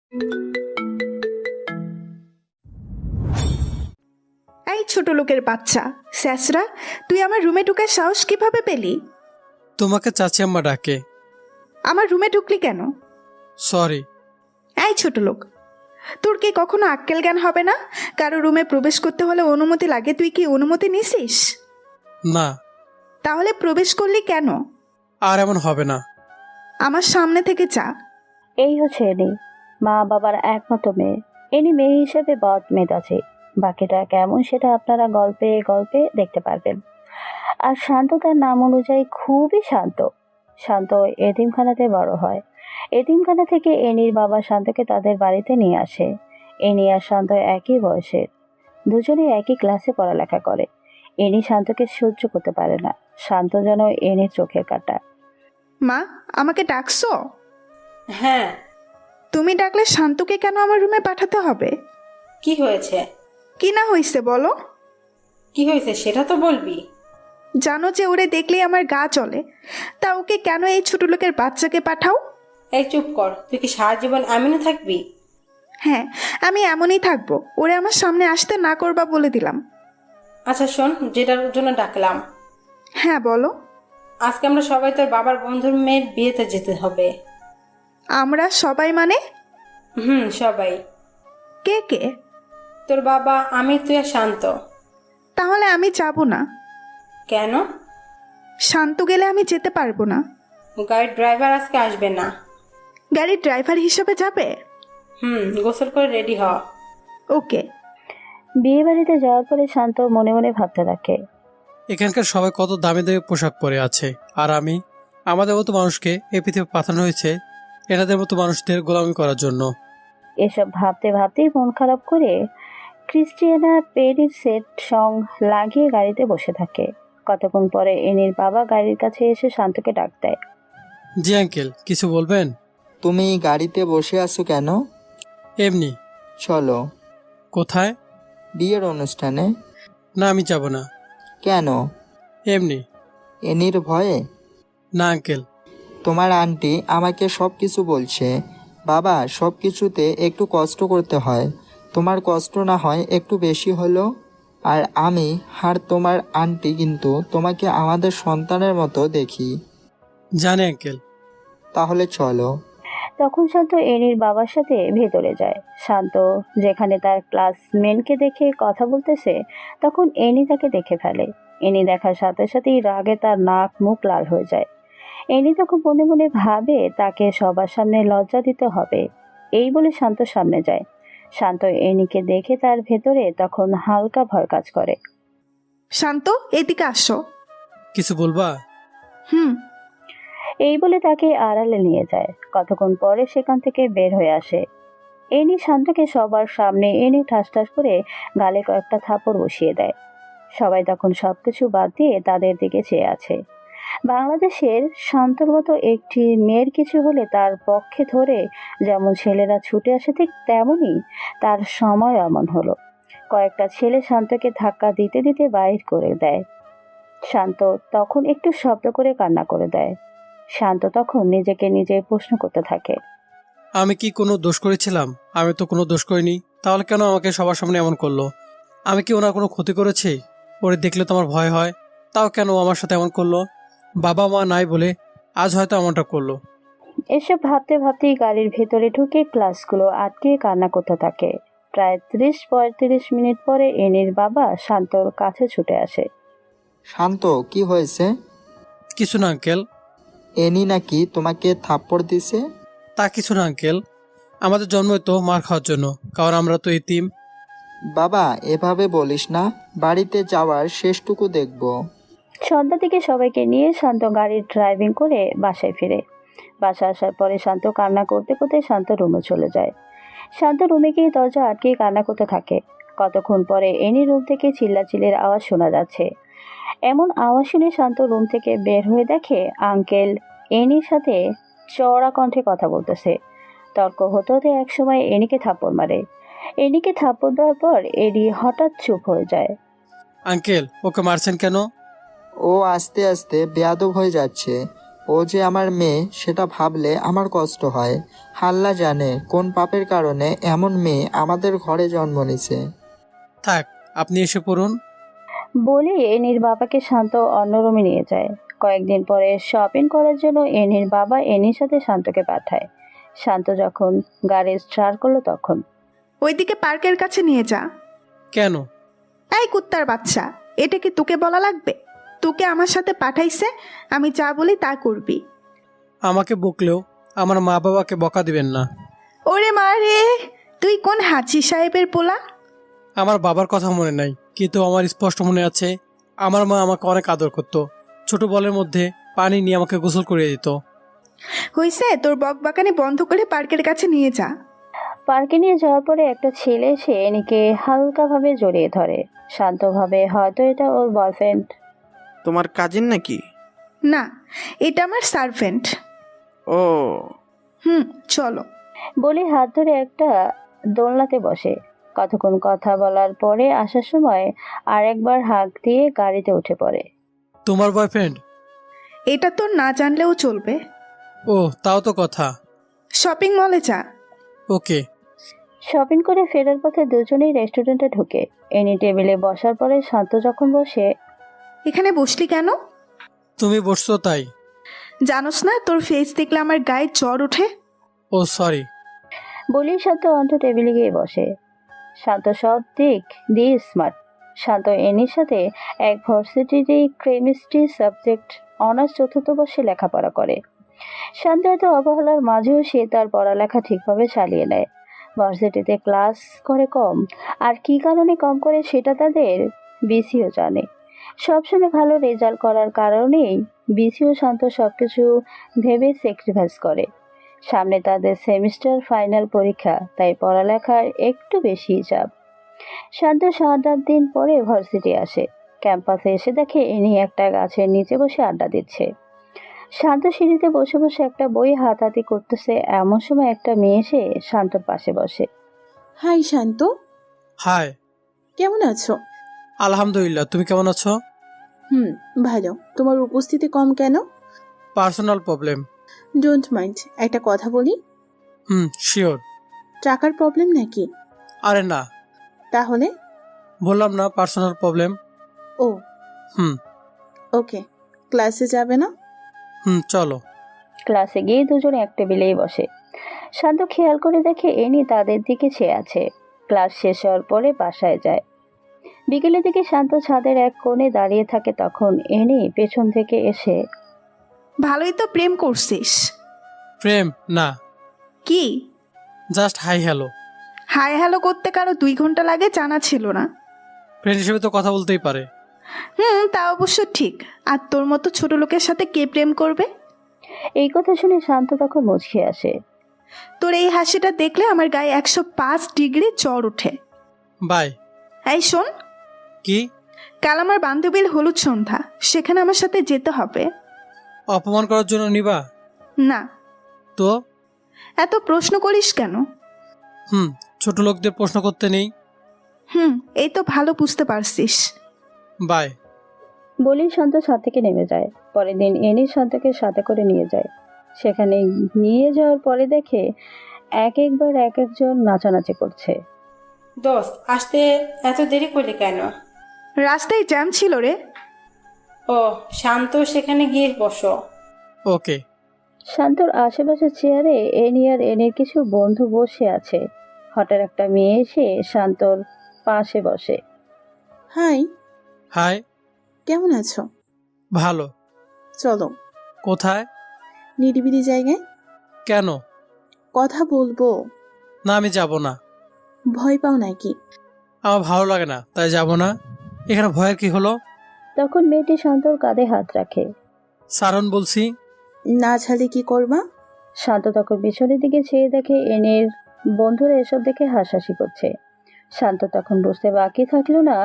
এই ছোট লোকের বাচ্চা স্যাসরা, তুই আমার রুমে ঢুকার সাহস কিভাবে পেলি? তোমাকে চাচি আম্মা ডাকে। আমার রুমে ঢুকলি কেন? সরি। এই ছোট লোক, তোর কি কখনো আক্কেল জ্ঞান হবে না? কারো রুমে প্রবেশ করতে হলে অনুমতি লাগে, তুই কি অনুমতি নিছিস? না। তাহলে প্রবেশ করলি কেন? আর এমন হবে না। আমার সামনে থেকে যা। এই হচ্ছে এনি, মা বাবার একমাত্র মেয়ে। এনি মেয়ে হিসেবে বদমেদ আছে, বাকিটা কেমন সেটা আপনারা গল্পে গল্পে দেখতে পারবেন। আর শান্ত তার নাম অনুযায়ী খুবই শান্ত। শান্ত এতিমখানাতে বড় হয়। এতিমখানা থেকে এনির বাবা শান্তকে তাদের বাড়িতে নিয়ে আসে। এনি আর শান্ত একই বয়সের, দুজনে একই ক্লাসে পড়ালেখা করে। এনি শান্তকে সহ্য করতে পারে না, শান্ত যেন এনির চোখের কাঁটা। মা, আমাকে ডাকছো? হ্যাঁ। তুমি ডাকলে শান্তকে কেন আমার রুমে পাঠাতে হবে? কি হয়েছে? কি না হয়েছে বলো। কি হয়েছে সেটা তো বলবি। জানো যে ওরে দেখলেই আমার গা চলে, তা ওকে কেন এই ছোট লোকের বাচ্চাকে পাঠাও? এই চুপ কর, তুই কি সারা জীবন আমিনও থাকবি? হ্যাঁ, আমি এমনই থাকবো। ওরে আমার সামনে আসতে না করবা বলে দিলাম। আচ্ছা শোন, যেটার জন্য ডাকলাম, হ্যাঁ বলো। আজকে আমরা সবাই তোর বাবার বন্ধুর মেয়ের বিয়েতে যেতে হবে। আমরা সবাই মানে? সবাই। কে কে? তোর বাবা, আমি, তুই আর শান্ত। তাহলে আমি যাব না। কেন? শান্ত গেলে আমি যেতে পারবো না। গাড়ির ড্রাইভার আজকে আসবে না। গাড়ির ড্রাইভার হিসেবে যাবে? গোসল করে রেডি হ। ওকে। বিয়ে বাড়িতে যাওয়ার পরে শান্ত মনে মনে ভাবতে থাকে, এখানকার সবাই কত দামি দামি পোশাক পরে আছে, আর আমি, আমাদের মতো মানুষকে এই পৃথিবী পাঠানো হয়েছে এনাদের মতো মানুষদের গোলামি করার জন্য। এসব ভাবতে ভাবতেই মন খারাপ করে ক্রিস্টিয়ানা পেরির সেট সং লাগিয়ে গাড়িতে বসে থাকে। কতক্ষণ পরে এনির বাবা গাড়ির কাছে এসে শান্তকে ডাক দেয়। জি আঙ্কেল, কিছু বলবেন? তুমি গাড়িতে বসে আছো কেন? এমনি। চলো। কোথায়? বিয়ের অনুষ্ঠানে। না, আমি যাব না। কেন? এমনি। এনির ভয়ে? না আঙ্কেল। তোমার আন্টি আমাকে সব কিছু বলছে। বাবা, সব কিছুতে একটু কষ্ট করতে হয়। তোমার কষ্ট না হয় একটু বেশি হলো। আর আমি আর তোমার আন্টি কিন্তু তোমাকে আমাদের সন্তানের মতো দেখি। জানি আঙ্কেল। তাহলে চলো। তখন শান্ত এনির বাবার সাথে ভেতরে যায়। শান্ত যেখানে তার ক্লাসমেটকে দেখে কথা বলতেছে, তখন এনি তাকে দেখে ফেলে। এনি দেখার সাথে সাথেই রাগে তার নাক মুখ লাল হয়ে যায়। এনি তখন মনে মনে ভাবে তাকে সবার সামনে লজ্জা দিতে হবে। এই বলে শান্ত সামনে যায়। শান্ত এনিকে দেখে তার ভেতরে তখন হালকা ভয় কাজ করে। শান্ত, এদিকে আসো। কিছু বলবা? হুম। এই বলে তাকে আড়ালে নিয়ে যায়। কতক্ষণ পরে সেখান থেকে বের হয়ে আসে। এনি শান্তকে সবার সামনে এনে ঠাস ঠাস করে গালে কয়েকটা থাপড় বসিয়ে দেয়। সবাই তখন সবকিছু বাদ দিয়ে তাদের দিকে চেয়ে আছে। বাংলাদেশের শান্তর মতো একটি মেয়ের কিছু হলে তার পক্ষে ধরে যেমন ছেলেরা ছুটে আসে, ঠিক তেমনই তার সময় এমন হলো। কয়েকটা ছেলে শান্তকে ধাক্কা দিতে দিতে বাইর করে দেয়। শান্ত তখন একটু শব্দ করে কান্না করে দেয়। শান্ত তখন নিজেকে নিজে প্রশ্ন করতে থাকে, আমি কি কোনো দোষ করেছিলাম? আমি তো কোনো দোষ করিনি, তাহলে কেন আমাকে সবার সামনে এমন করলো? আমি কি ওনার কোনো ক্ষতি করেছি? ওরে দেখলে তো আমার ভয় হয়, তাও কেন ও আমার সাথে এমন করলো? বাবা মা নাই বলে আজ হয়তো এমনটা করলো। এসব ভাবতে ভাবতেই গাড়ির ভেতরে ঢুকে ক্লাসগুলো আটকে কান্না করতে থাকে। প্রায় 30-35 মিনিট পরে এনির বাবা শান্তর কাছে ছুটে আসে। শান্ত, কি হয়েছে? কিছু না আঙ্কেল। এনি নাকি তোমাকে থাপ্পড় দিছে? তা কিছু না আঙ্কেল, আমাদের জন্মই তো মার খাওয়ার জন্য, কারণ আমরা তো এতিম। বাবা, এভাবে বলিস না। বাড়িতে যাওয়ার শেষটুকু দেখব। সন্ধ্যা থেকে সবাইকে নিয়ে শান্ত গাড়ির ড্রাইভিং করে বাসায় ফিরে। বাসা আসার পরে শান্ত কান্না করতে করতে শান্ত রুমে চলে যায়। শান্ত রুমে গিয়ে দরজা আটকে কান্না করতে থাকে। কতক্ষণ পরে এনি রুম থেকে চিল্লাচিল্লির আওয়াজ শোনা যাচ্ছে। এমন আওয়াজ শুনে শান্ত রুম থেকে বের হয়ে দেখে আঙ্কেল এনির সাথে চড়া কণ্ঠে কথা বলতেছে। তর্ক হতে হতে একসময় এনিকে থাপ্পড় মারে। এনিকে থাপ্পড় দেওয়ার পর এনি হঠাৎ চুপ হয়ে যায়। আঙ্কেল, ওকে মারছেন কেন? ও আস্তে আস্তে বেয়াদব হয়ে যাচ্ছে। ও যে আমার মেয়ে সেটা ভাবলে আমার কষ্ট হয়। আল্লাহ জানে কোন পাপের কারণে এমন মেয়ে আমাদের ঘরে জন্ম নিছে। থাক, আপনি এসে পড়ুন। বলে এনির বাবাকে শান্ত অন্য রুমে নিয়ে যায়। কয়েকদিন পরে শপিং করার জন্য এনির বাবা এনির সাথে শান্তকে পাঠায়। শান্ত যখন গাড়ি স্টার্ট করলো তখন ওইদিকে পার্কের কাছে নিয়ে যা। কেন? এই কুত্তার বাচ্চা, এটা কি তোকে বলা লাগবে? তোকে আমার সাথে পাঠাইছে, আমি যা বলি তা করবি। আমাকে বকলেও আমার মা বাবাকে বকা দিবেন না। ওরে মা রে, তুই কোন হাজি সাহেবের পোলা? আমার বাবার কথা মনে নাই, কিন্তু আমার স্পষ্ট মনে আছে আমার মা আমাকে অনেক আদর করত। ছোট বলের মধ্যে পানি নিয়ে আমাকে গোসল করিয়ে দিত। হইছে, তোর বকবাকানি বন্ধ করে পার্কের কাছে নিয়ে যা। পার্কে নিয়ে যাওয়ার পরে একটা ছেলে এসে এনিকে হালকাভাবে জড়িয়ে ধরে। শান্তভাবে, হয়তো এটা ওর বয়ফ্রেন্ড। তোমার কাজিন নাকি? না, এটা আমার সার্ভেন্ট। ও, চলো। বলে হাত ধরে একটা দোলনাতে বসে। কতক্ষণ কথা বলার পরে আসার সময় আরেকবার হাঁক দিয়ে গাড়িতে উঠে পড়ে। তোমার বয়ফ্রেন্ড? এটা তোর না জানলেও চলবে। ও, তাও তো কথা। শপিং মলে যা। ওকে। শপিং করে ফেরার পথে দুজনেই রেস্টুরেন্টে ঢুকে। এনি টেবিলে বসার পরে শান্ত যখন বসে, এখানে বসলি কেন? তুমি বসছো তাই। জানোস না তোর ফেস দেখলে আমার গায়ে জ্বর ওঠে? ও সরি। বলেই শান্ত অন্ত টেবিলে গিয়ে বসে। শান্ত সব দিক দিয়ে স্মার্ট। শান্ত এনির সাথে এক ভার্সিটিরই কেমিস্ট্রি সাবজেক্ট অনার্স চতুর্থ বর্ষে লেখাপড়া করে। শান্ত এত অবহেলার মাঝেও সে তার পড়ালেখা ঠিকভাবে চালিয়ে নেয়। ভার্সিটিতে ক্লাস করে কম, আর কি কারণে কম করে সেটা তাদের বিসিও জানে। সবসময় ভালো রেজাল্ট করার কারণেই বিসিও শান্ত সবকিছু ভেবে স্যাক্রিফাইস করে। সামনে তাদের সেমিস্টার ফাইনাল পরীক্ষা, তাই পড়ালেখার একটু বেশি চাপ। শান্ত 7-8 দিন পরে ভার্সিটি আসে। ক্যাম্পাসে এসে দেখে ইনি একটা গাছের নিচে বসে আড্ডা দিচ্ছে। শান্ত সিঁড়িতে বসে বসে একটা বই হাতাহাতি করতেছে। এমন সময় একটা মেয়ে এসে শান্তর পাশে বসে। হাই শান্ত, হাই। কেমন আছো? আলহামদুলিল্লাহ, তুমি কেমন আছো? ভালো। তোমার উপস্থিতি কম কেন? Personal problem. ডোন্ট মাইন্ড, একটা কথা বলি। শিওর। টাকার প্রবলেম নাকি? আরে না। তাহলে? বললাম না, পার্সোনাল প্রবলেম। ও হুম ওকে, ক্লাসে যাবে না? চলো। ক্লাসে গিয়ে দুজনে এক টেবিলেই বসে। শান্ত খেয়াল করে দেখে এনি তাদের দিকে চেয়ে আছে। ক্লাস শেষ হওয়ার পরে বাসায় যায়। বিকেলের দিকে শান্ত ছাদের এক কোণে দাঁড়িয়ে থাকে, তখন এনি পেছন থেকে এসে, ভালোই তো প্রেম করছিস। প্রেম না, কি? Just hi hello. Hi hello করতে কারো 2 ঘন্টা লাগে জানা ছিল না? ফ্রেন্ড হিসেবে তো কথা বলতেই পারে। তা অবশ্য ঠিক। আর তোর মতো ছোট লোকের সাথে কে প্রেম করবে? এই কথা শুনে শান্ত তখন মুচকে আসে। তোর এই হাসিটা দেখলে আমার গায়ে 105 ডিগ্রি জ্বর ওঠে। বাই। এই শোন, কি? কাল আমার বান্ধবীর হলুদ সন্ধ্যা, সেখানে আমার সাথে যেতে হবে। অপমান করার জন্য নিবা? না। তো? এত প্রশ্ন করিস কেন? ছোট লোকদের প্রশ্ন করতে নেই। এই তো ভালো বুঝতে পারছিস। বাই। বলেই শান্ত ছাদ থেকে নেমে যায়। পরের দিন এনি শান্তকে সাথে করে নিয়ে যায়। সেখানে নিয়ে যাওয়ার পরে দেখে একবার এক একজন নাচানাচি করছে। দোস্ত, আসতে এত দেরি করলি কেন? রাস্তায় জ্যাম ছিল রে। ও, শান্ত, সেখানে গিয়ে বসো। ওকে। শান্তর আশেপাশে চেয়ারে এনি আর এনির কিছু বন্ধু বসে আছে। হঠাৎ একটা মেয়ে এসে শান্তর পাশে বসে। Hi, hi. কেমন আছো? ভালো। চলো কোথায়? নিরিবিলি জায়গায়। কেন? কথা বলবো। না, আমি যাব না। ভয় পাও নাকি? আমার ভালো লাগে না, তাই যাব না। এখানে ভয়ের কি হলো? তখন মেয়েটি শান্তর কাঁধে হাত রাখে। সারণ বলছি। না ছাড়লে কি করবা? শান্ত তখন পিছনের দিকে চেয়ে দেখে এনের বন্ধুরা এসব দেখে হাসাহাসি করছে। শান্ত তখন বুঝতে বাকি থাকলো না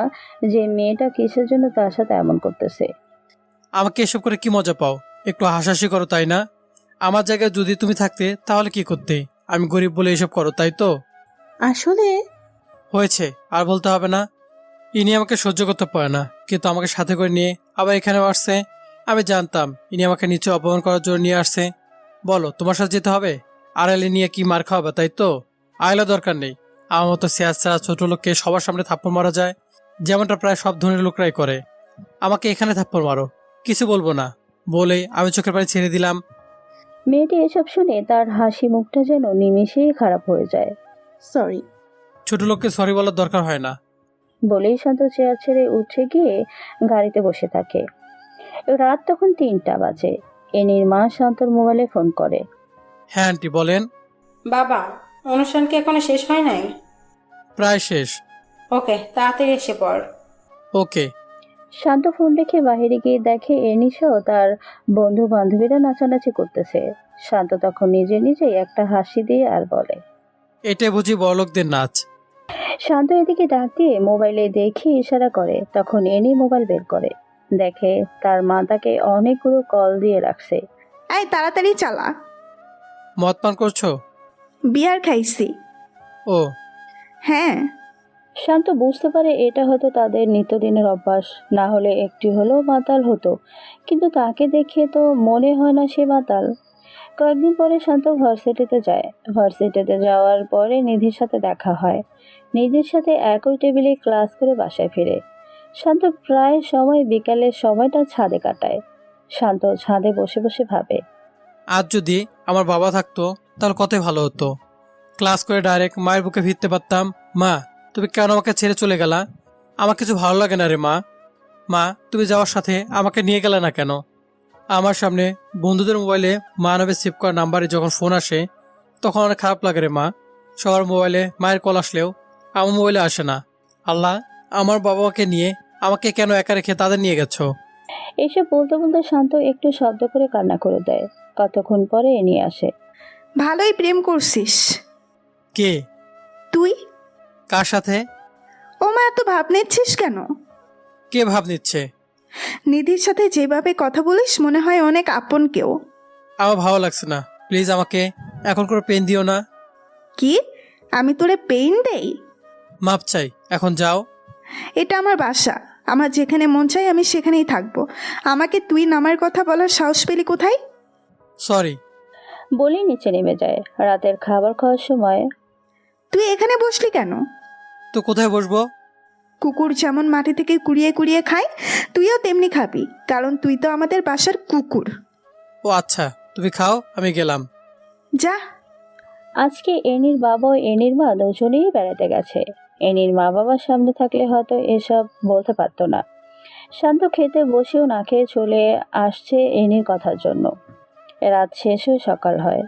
যে মেয়েটা কিসের জন্য তার সাথে এমন করতেছে। আমাকে এসব করে কি মজা পাও? একটু হাসাহাসি করো, তাই না? আমার জায়গায় যদি তুমি থাকতে তাহলে কি করতে? আমি গরিব বলে এসব করো, তাই তো? আসলে হয়েছে, আর বলতে হবে না। ইনি আমাকে সহ্য করতে পারে না, কিন্তু আমাকে সাথে করে নিয়ে আবার এখানে আসছে। আমি জানতাম ইনি আমাকে নিচে অপমান করার জন্য নিয়ে আসছে। বলো, তোমার সাথে যেতে হবে? আড়ালে নিয়ে কি মার খাওয়াবে, তাই তো? আইলা দরকার নেই। আমার মতো শেয়ার ছাড়া ছোট লোককে সবার সামনে থাপ্পড় মারা যায়, যেমনটা প্রায় সব ধনীর লোকরাই করে। আমাকে এখানে থাপ্পড় মারো, কিছু বলবো না বলেই আমি চোখের পানি ছেড়ে দিলাম। মেয়েটি এসব শুনে তার হাসি মুখটা যেন নিমেষেই খারাপ হয়ে যায়। সরি। ছোট লোককে সরি বলার দরকার হয় না। বলেই শান্ত চেয়ার ছেড়ে উঠে গিয়ে গাড়িতে বসে থাকে। রাত তখন 3টা বাজে। এনির মা শান্তর মোবাইলে ফোন করে। হ্যাঁ আন্টি বলেন। বাবা, অনুষ্ঠান কি এখনো শেষ হয় নাই? প্রায় শেষ। ওকে, তাড়াতাড়ি এসে পড়। ওকে। শান্ত ফোন রেখে বাইরে গিয়ে দেখে এনি সহ তার বন্ধু বান্ধবীরা নাচানাচি করতেছে। শান্ত তখন নিজে নিজেই একটা হাসি দিয়ে আর বলে, এটাই বুঝি বড়লোকদের নাচ। শান্ত এদিকে ডাক দিয়ে মোবাইলে দেখে ইশারা করে। তখন এনি মোবাইল বের করে, দেখে তার মা তাকে অনেকগুলো কল দিয়ে রাখছে। এই তাড়াতাড়ি চালা। মদ পান করছো? বিয়ার খাইছি। ও। হ্যাঁ। শান্ত বুঝতে পারে এটা হয়তো তাদের নিত্যদিনের অভ্যাস, না হলে একটি হলেও মাতাল হতো, কিন্তু তাকে দেখে তো মনে হয় না সে মাতাল। কয়েকদিন পরে শান্ত ভার্সিটিতে যায়। ভার্সিটিতে যাওয়ার পরে নিধির সাথে দেখা হয়। নিধির সাথে একই টেবিলে ক্লাস করে বাসায় ফিরে। শান্ত প্রায় সময় বিকালের সময়টা ছাদে কাটায়। শান্ত ছাদে বসে বসে ভাবে, আজ যদি আমার বাবা থাকতো তাহলে কতই ভালো হতো। ক্লাস করে ডাইরেক্ট মায়ের বুকে ফিরতে পারতাম। মা, তুমি কেন আমাকে ছেড়ে চলে গেলা? আমার কিছু ভালো লাগে না রে মা। মা, তুমি যাওয়ার সাথে আমাকে নিয়ে গেলে না কেন? আমার সামনে বন্ধুদের মোবাইলে মা নামে সেভ করা নাম্বারে যখন ফোন আসে তখন অনেক খারাপ লাগে রে মা। সবার মোবাইলে মায়ের কল আসলেও আমার মোবাইলে আসে না। আল্লাহ, আমার বাবা মাকে নিয়ে আমাকে কেন একা রেখে তাদের নিয়ে গেছো? এসব বলতে বলতে শান্ত একটু শব্দ করে কান্না করে দেয়। কতক্ষণ পরে এনে আসে। ভালোই প্রেম করছিস। কে? তুই? কার সাথে? ও মা, এত ভাব নিচ্ছিস কেন? কে ভাব নিচ্ছে? নিধির সাথে যেভাবে কথা বলিস মনে হয় অনেক আপন কেউ। আমার ভালো লাগছে না, প্লিজ আমাকে এখন করে পেন দিও না। কি? আমি তোরে পেইন দেই? মাপ চাই, এখন যাও। এটা আমার বাসা। আমার যেখানে মন চাই আমি সেখানেই থাকবো। আমাকে তুই নামের কথা বলার সাহস পেলি কোথায়? সরি। বলে নিচে নেমে যায়। রাতের খাবার খাওয়ার সময় তুই এখানে বসলি কেন? তো কোথায় বসবো? কুকুর যেমন মাটি থেকে কুড়িয়ে কুড়িয়ে খায়, তুইও তেমনি খাবি, কারণ তুই তো আমাদের বাসার কুকুর। ও আচ্ছা, তুমি খাও, আমি গেলাম। যা। আজকে এনির বাবা ও এনির মা দুজনেই বেড়াতে গেছে। এনির মা বাবার সামনে থাকলে হয়তো এসব বলতে পারতো না। শান্ত খেতে বসেও না খেয়ে চলে আসছে এনির কথার জন্য। রাত শেষ হয়ে সকাল হয়।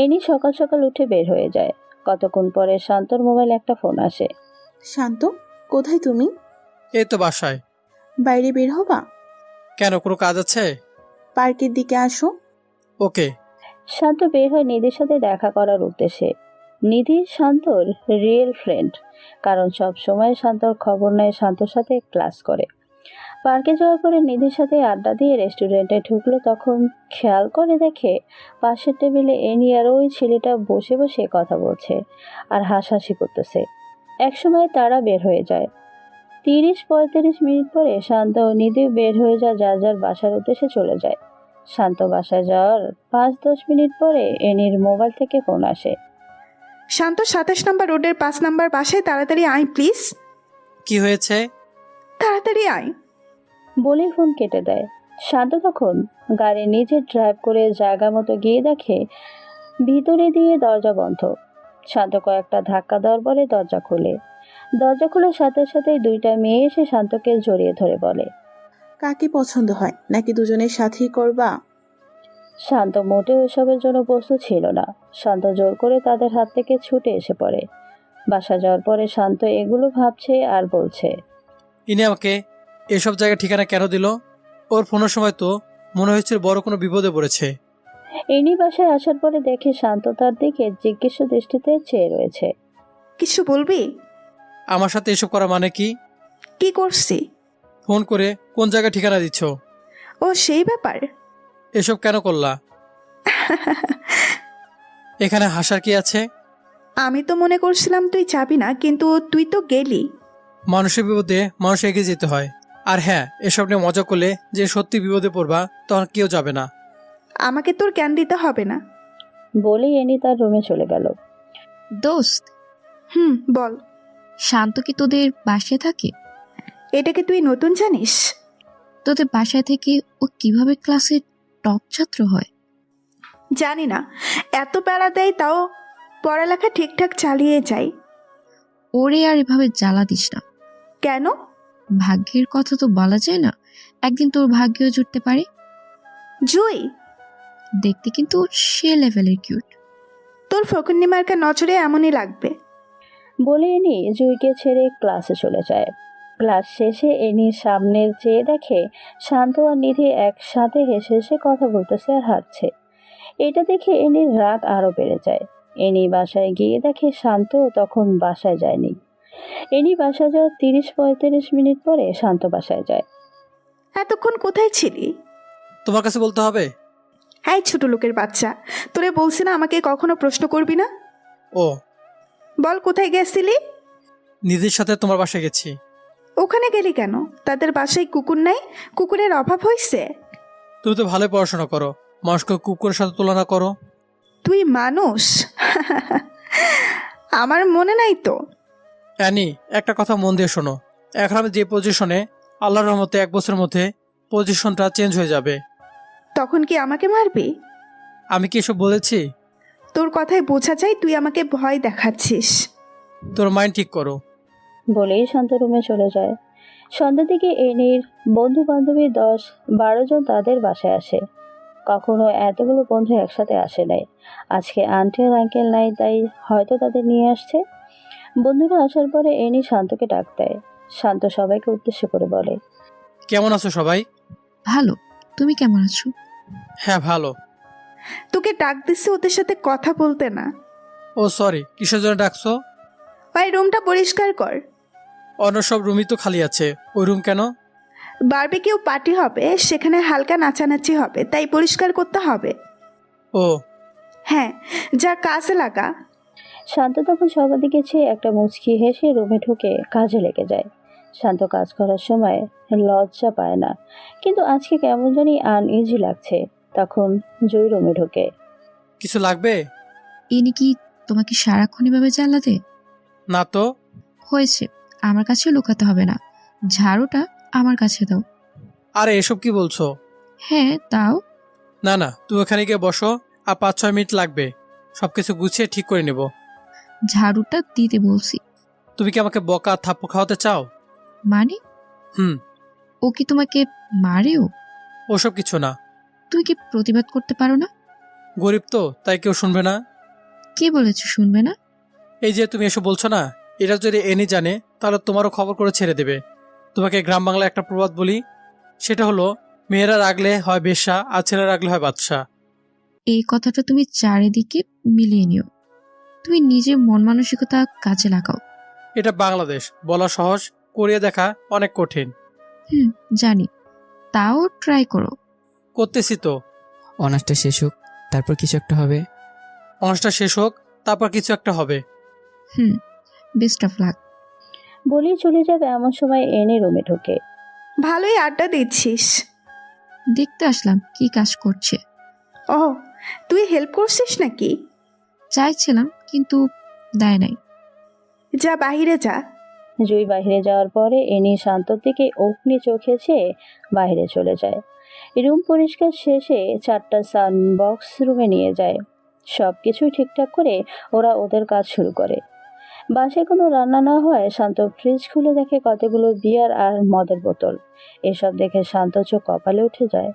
এনি সকাল সকাল উঠে বের হয়ে যায়। কতক্ষণ পরে শান্তর মোবাইলে একটা ফোন আসে। শান্ত, কোথায় তুমি? এই তো বাসায়। বাইরে বের হবা? কেন, কোনো কাজ আছে? পার্কের দিকে আসো। ওকে। শান্ত বের হয় নিধির সাথে দেখা করার উদ্দেশ্যে। নিধি শান্তর রিয়েল ফ্রেন্ড, কারণ সব সময় শান্তর খবর নেয়, শান্তর সাথে ক্লাস করে। পার্কে যাওয়ার পরে নিধির সাথে আড্ডা দিয়ে রেস্টুরেন্টে ঢুকলো, তখন খেয়াল করে দেখে পাশের টেবিলে এনি আর ওই ছেলেটা বসে বসে কথা বলছে আর হাসাহাসি করতেছে। একসময় তারা বের হয়ে যায়। 30-35 মিনিট পরে শান্ত ও নিধি বের হয়ে যায়, যার যার বাসার উদ্দেশ্যে চলে যায়। শান্ত বাসায় যাওয়ার 5-10 মিনিট পরে এনির মোবাইল থেকে ফোন আসে। শান্ত, 27 নম্বর রোডের 5 নম্বর বাসায় তাড়াতাড়ি আয় প্লিজ। কি হয়েছে? তাড়াতাড়ি আয়। বলেই ফোন কেটে দেয়। শান্ত তখন গাড়ি নিজে ড্রাইভ করে জায়গা মতো গিয়ে দেখে ভিতরে দিয়ে দরজা বন্ধ। শান্ত কয়েকটা ধাক্কা দেওয়ার পরে দরজা খোলে। দরজা খোলার সাথে সাথে 2টা মেয়ে এসে শান্তকে জড়িয়ে ধরে বলে, কাকে পছন্দ হয়, নাকি দুজনের সাথেই করবা? শান্ত মোটেও এসবের জন্য প্রস্তুত ছিল না। শান্ত জোর করে তাদের হাত থেকে ছুটে এসে পড়ে। বাসা যাওয়ার পরে শান্ত এগুলো ভাবছে আর বলছে, ইনি আমাকে এসব জায়গায় ঠিকানা কেন দিল? ওর ফোনের সময় তো মনে হয়েছিল বড় কোনো বিপদে পড়েছে। এনি বাসায় আসার পরে দেখে শান্ত তার দিকে জিজ্ঞেস দৃষ্টিতে চেয়ে রয়েছে। কিছু বলবি? আমার সাথে এসব করা মানে কি? কি করছি? ফোন করে কোন জায়গায় ঠিকানা দিচ্ছ? ও সেই ব্যাপার। এসব কেন করলা? এখানে হাসার কি আছে? আমি তো মনে করছিলাম তুই যাবি না, কিন্তু তুই তো গেলি। মানুষের বিপদে মানুষ এগিয়ে যেতে হয়। আর হ্যাঁ, এসব নিয়ে মজা করলে যে সত্যি বিপদে পড়বা তখন কেউ যাবে না। আমাকে তোর জ্ঞান দিতে হবে না। বলেই এনি তার রুমে চলে গেল। দোস্ত, বল। শান্ত কি তোদের বাসায় থাকে? এটাকে তুই নতুন জানিস? তোদের বাসায় থেকে ও কিভাবে ক্লাসের টপ ছাত্র হয়? জানি না, এত প্যারা দেয় তাও পড়ালেখা ঠিকঠাক চালিয়ে যাই। ওরে আর এভাবে জ্বালা দিস না। কেন? ভাগ্যের কথা তো বলা যায় না, একদিন তোর ভাগ্যও জুটতে পারে। জুই, দেখতে কিন্তু সে লেভেলের কিউট। তোর ফকুন্নি মার্কা নজরে এমনই লাগবে। বলে এনি জুইকে ছেড়ে ক্লাসে চলে যায়। ক্লাস শেষে এনি সামনে চেয়ে দেখে শান্ত আর নিধি একসাথে হেসে হেসে কথা বলতেছে আর হাঁটছে। এটা দেখে এনির রাগ আরো বেড়ে যায়। এনি বাসায় গিয়ে দেখে শান্ত তখন বাসায় যায়নি। এনি বাসায় যাওয়ার 30-35 মিনিট পরে শান্ত বাসায় যায়। এতক্ষণ কোথায় ছিলি? তোমার কাছে বলতে হবে? হ্যাঁ, ছোট লোকের বাচ্চা, তোরে বলছি না আমাকে কখনো প্রশ্ন করবি না। ও, বল কোথায় গেছিলি? নিধির সাথে তোমার বাসায় গেছি। ওখানে গেলি কেন? তাদের বাসায় কুকুর নাই? কুকুরের অভাব হয়েছে? তুমি তো ভালোই পড়াশোনা করো, মানুষকে কুকুরের সাথে তুলনা করো। তুই মানুষ? আমার মনে নাই তো। অ্যানি, একটা কথা মন দিয়ে শোনো। এখন আমি যে পজিশনে, আল্লাহর রহমতে 1 বছরের মধ্যে পজিশনটা চেঞ্জ হয়ে যাবে। তখন কি আমাকে মারবি? আমি কি এসব বলেছি? তোর কথায় বোঝা যায় তুই আমাকে ভয় দেখাচ্ছিস। তোর মাইন্ড ঠিক করো। বলেই শান্ত রুমে চলে যায়। সন্ধ্যার দিকে এনির বন্ধু বান্ধবী 10-12 জন তাদের বাসায় আসে। কখনো এতগুলো বন্ধু একসাথে আসে নাই। আজকে আন্টি আর আঙ্কেল নাই, তাই হয়তো তাদের নিয়ে আসছে। বন্ধুরা আসার পরে এনি শান্তকে ডাক দেয়। শান্ত সবাইকে উদ্দেশ্য করে বলে, কেমন আছো সবাই? ভালো, তুমি কেমন আছো? হ্যাঁ, ভালো। তোকে ডাক দিচ্ছি ওদের সাথে কথা বলতে না। ও সরি, কিসের জন্য ডাকছো? ভাই, রুমটা পরিষ্কার কর। অন্য সব রুমই তো খালি আছে, ওই রুম কেন? বারবিকিউ পার্টি হবে, সেখানে হালকা নাচানাচি হবে, তাই পরিষ্কার করতে হবে। ও, হ্যাঁ, যা কাজে লাগা। শান্ত তখন সবার দিকে চেয়ে একটা মুচকি হেসে রুমে ঢুকে কাজে লেগে যায়। শান্ত কাজ করার সময় লজ্জা পায় না, কিন্তু আজকে কেমন জানি আনইজি লাগছে। তখন জুই রুমে ঢোকে। কিছু লাগবে? ইনি কি তোমাকে সারাক্ষণ এভাবে জ্বালাতে? না তো। হয়েছে, আমার কাছেও লুকাতে হবে না। ঝাড়ুটা আমার কাছে দাও। আরে এসব কি বলছো? হ্যাঁ দাও। না না, তুমি ওখানে গিয়ে বসো, আর 5-6 মিনিট লাগবে, সবকিছু গুছিয়ে ঠিক করে নেব। ঝাড়ুটা দিতে বলছি। তুমি কি আমাকে বকা থাপ্পড় খাওয়াতে চাও? মানে? হুম। ও কি তোমাকে মারেও? ওসব কিছু না। তুমি কি প্রতিবাদ করতে পারো না? গরিব তো, তাই কেউ শুনবে না। কে বলেছে শুনবে না? এই যে তুমি এসব বলছো না, এটা যদি এনি জানে তাহলে তোমারও খবর করে ছেড়ে দেবে। তোমাকে গ্রাম বাংলায় একটা প্রবাদ বলি, সেটা হলো মেয়েরা রাগলে হয় বেশ্যা, আর ছেলেরা রাগলে হয় বাদশা। এই কথাটা তুমি চারিদিকে মিলিয়ে নিও। তুমি নিজের মন মানসিকতা কাজে লাগাও। এটা বাংলাদেশ, বলা সহজ, করিয়ে দেখা অনেক কঠিন। জানি, তাও ট্রাই করো। করতেছি তো। অনার্সটা শেষ হোক, তারপর কিছু একটা হবে। অনার্সটা শেষ হোক, তারপর কিছু একটা হবে। Best of luck. বলেই চলে যাবে এমন সময় এনে রুমে ঢোকে। ভালোই আড্ডা দিচ্ছিস। দেখতে আসলাম কি কাজ করছে। ও, তুই হেল্প করছিস নাকি? চাইছিলাম কিন্তু দেয় নাই। যা বাহিরে যা। জুই বাইরে যাওয়ার পরে এনি শান্তর দিকে অগ্নি চোখে চেয়ে বাইরে চলে যায়। রুম পরিষ্কার শেষে 4টা সাউন্ড-বক্স রুমে নিয়ে যায়। সব কিছুই ঠিকঠাক করে ওরা ওদের কাজ শুরু করে। বাসায় কোনো রান্না না হয় শান্ত ফ্রিজ খুলে দেখে কতগুলো বিয়ার আর মদের বোতল। এসব দেখে শান্ত চোখ কপালে উঠে যায়।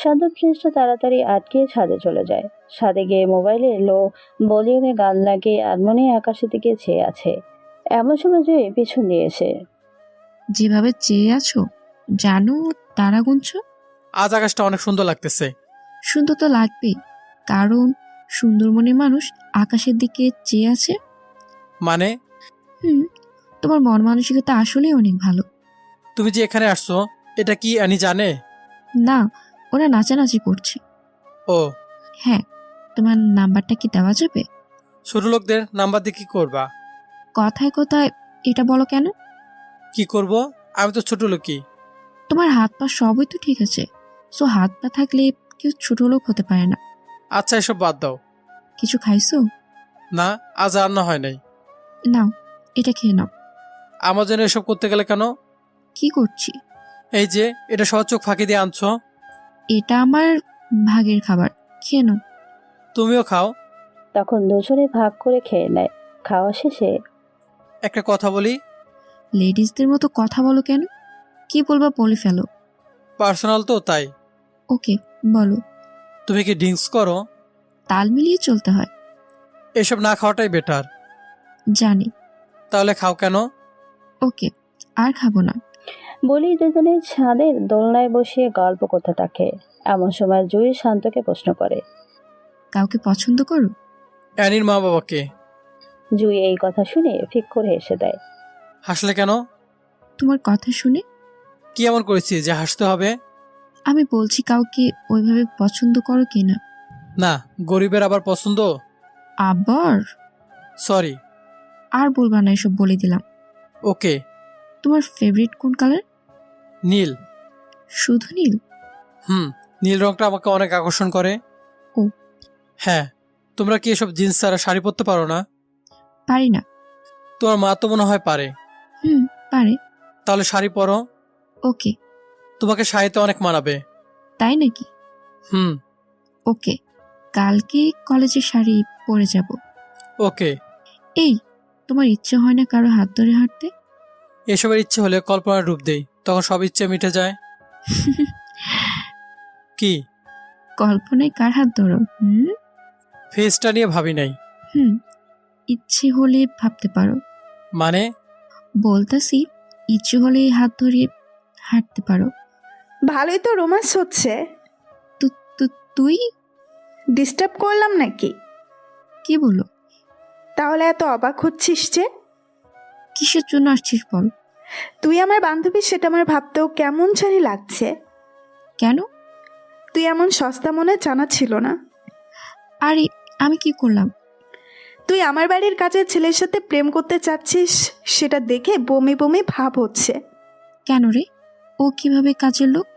শান্ত ফ্রিজটা তাড়াতাড়ি আটকিয়ে ছাদে চলে যায়। ছাদে গিয়ে মোবাইলে লো ভলিউমে গান লাগিয়ে আনমনে আকাশের দিকে চেয়ে আছে। এমন সময় জুই পিছন দিয়ে এসে, যেভাবে চেয়ে আছো জানো তারা গুনছো? আজ আকাশটা অনেক সুন্দর লাগতেছে। সুন্দর তো লাগবেই, কারণ সুন্দরবনের মানুষ আকাশের দিকে চেয়ে আছে। মানে? তোমার মন মানসিকতা আসলেই অনেক ভালো। তুমি যে এখানে আসছো, এটা কি অ্যানি জানে? না, ওরা নাচানাচি করছে। ও হ্যাঁ, তোমার নাম্বারটা কি দেওয়া যাবে? ছোট লোকদের নাম্বার দিয়ে কি করবা? কথায় কথায় এটা বলো কেন? কি করব? আমি তো ছোট লোকই। তোমার হাত পা সবই তো ঠিক আছে, সো হাত পা থাকলে কেউ ছোট লোক হতে পারে না। আচ্ছা, এসব বাদ দাও। কিছু খাইছো? না, আজ রান্না হয় নাই। নাও, এটা খেয়ে নাও। আমার জন্য এসব করতে গেলে কেন? কি করছি? এই যে, এটা সবার চোখ ফাঁকি দিয়ে আনছো। এটা আমার ভাগের খাবার, খেয়ে নাও। তুমিও খাও। তখন দুজনে ভাগ করে খেয়ে নেয়। খাওয়া শেষে একটা কথা বলি। লেডিসদের মতো কথা বলো কেন? কি বলবা বলে ফেলো। পার্সোনাল তো, তাই। ওকে, বলো। তুমি কি ড্রিঙ্কস করো? তাল মিলিয়ে চলতে হয়। এসব না খাওয়াটাই বেটার। জানি। তাহলে খাও কেন? ওকে, আর খাবো না। বলি দুজনে ছাদের দোলনায় বসিয়ে গল্প করতে থাকে। এমন সময় জুই শান্তকে প্রশ্ন করে। কাউকে পছন্দ করো? অ্যানির মা বাবাকে। জুই এই কথা শুনে ফিক করে হেসে দেয়। হাসলে কেন? তোমার কথা শুনে। কি এমন করেছি যে হাসতে হবে? আমি বলছি কাউকে ওইভাবে পছন্দ করো কিনা। না, গরিবের আবার পছন্দ। আবার? সরি। আর বলবা না, এসব বলে দিলাম। ওকে। তোমার ফেভারিট কোন কালার? নীল। শুধু নীল? নীল রংটা আমাকে অনেক আকর্ষণ করে। ও। হ্যাঁ। তোমরা কি এসব জিন্স ছাড়া শাড়ি পরতে পারো না? পারি না। তোমার মা তো মনে হয় পারে। পারে। তাহলে শাড়ি পরো। ওকে। তোমাকে শাড়িতে অনেক মানাবে। তাই নাকি? ওকে, কালকে কলেজে শাড়ি পরে যাব। ওকে। এই, তোমার ইচ্ছে হয় না কারো হাত ধরে হাঁটতে? এসবের ইচ্ছে হলে কল্পনার রূপ দেই, তখন সব ইচ্ছে মিটে যায়। কি? কল্পনায় কার হাত ধরো? ফেসটা নিয়ে ভাবি নাই। ইচ্ছে হলে ভাবতে পারো। মানে? বলতাছি, ইচ্ছে হলে হাত ধরে হাঁটতে পারো। ভালোই তো রোমান্স হচ্ছে। তুই ডিস্টার্ব করলাম নাকি? কি বলো? তাহলে এত অবাক হচ্ছিস যে? কিসের জন্য আসছিস বল। তুই আমার বান্ধবী, সেটা আমার ভাবতেও কেমন জানি লাগছে। কেন? তুই এমন সস্তা মনে জানা ছিল না। আরে, আমি কি করলাম? তুই আমার বাড়ির কাজের ছেলের সাথে প্রেম করতে চাচ্ছিস, সেটা দেখে বমি বমি ভাব হচ্ছে। কেন রে? ও কিভাবে কাজের লোক?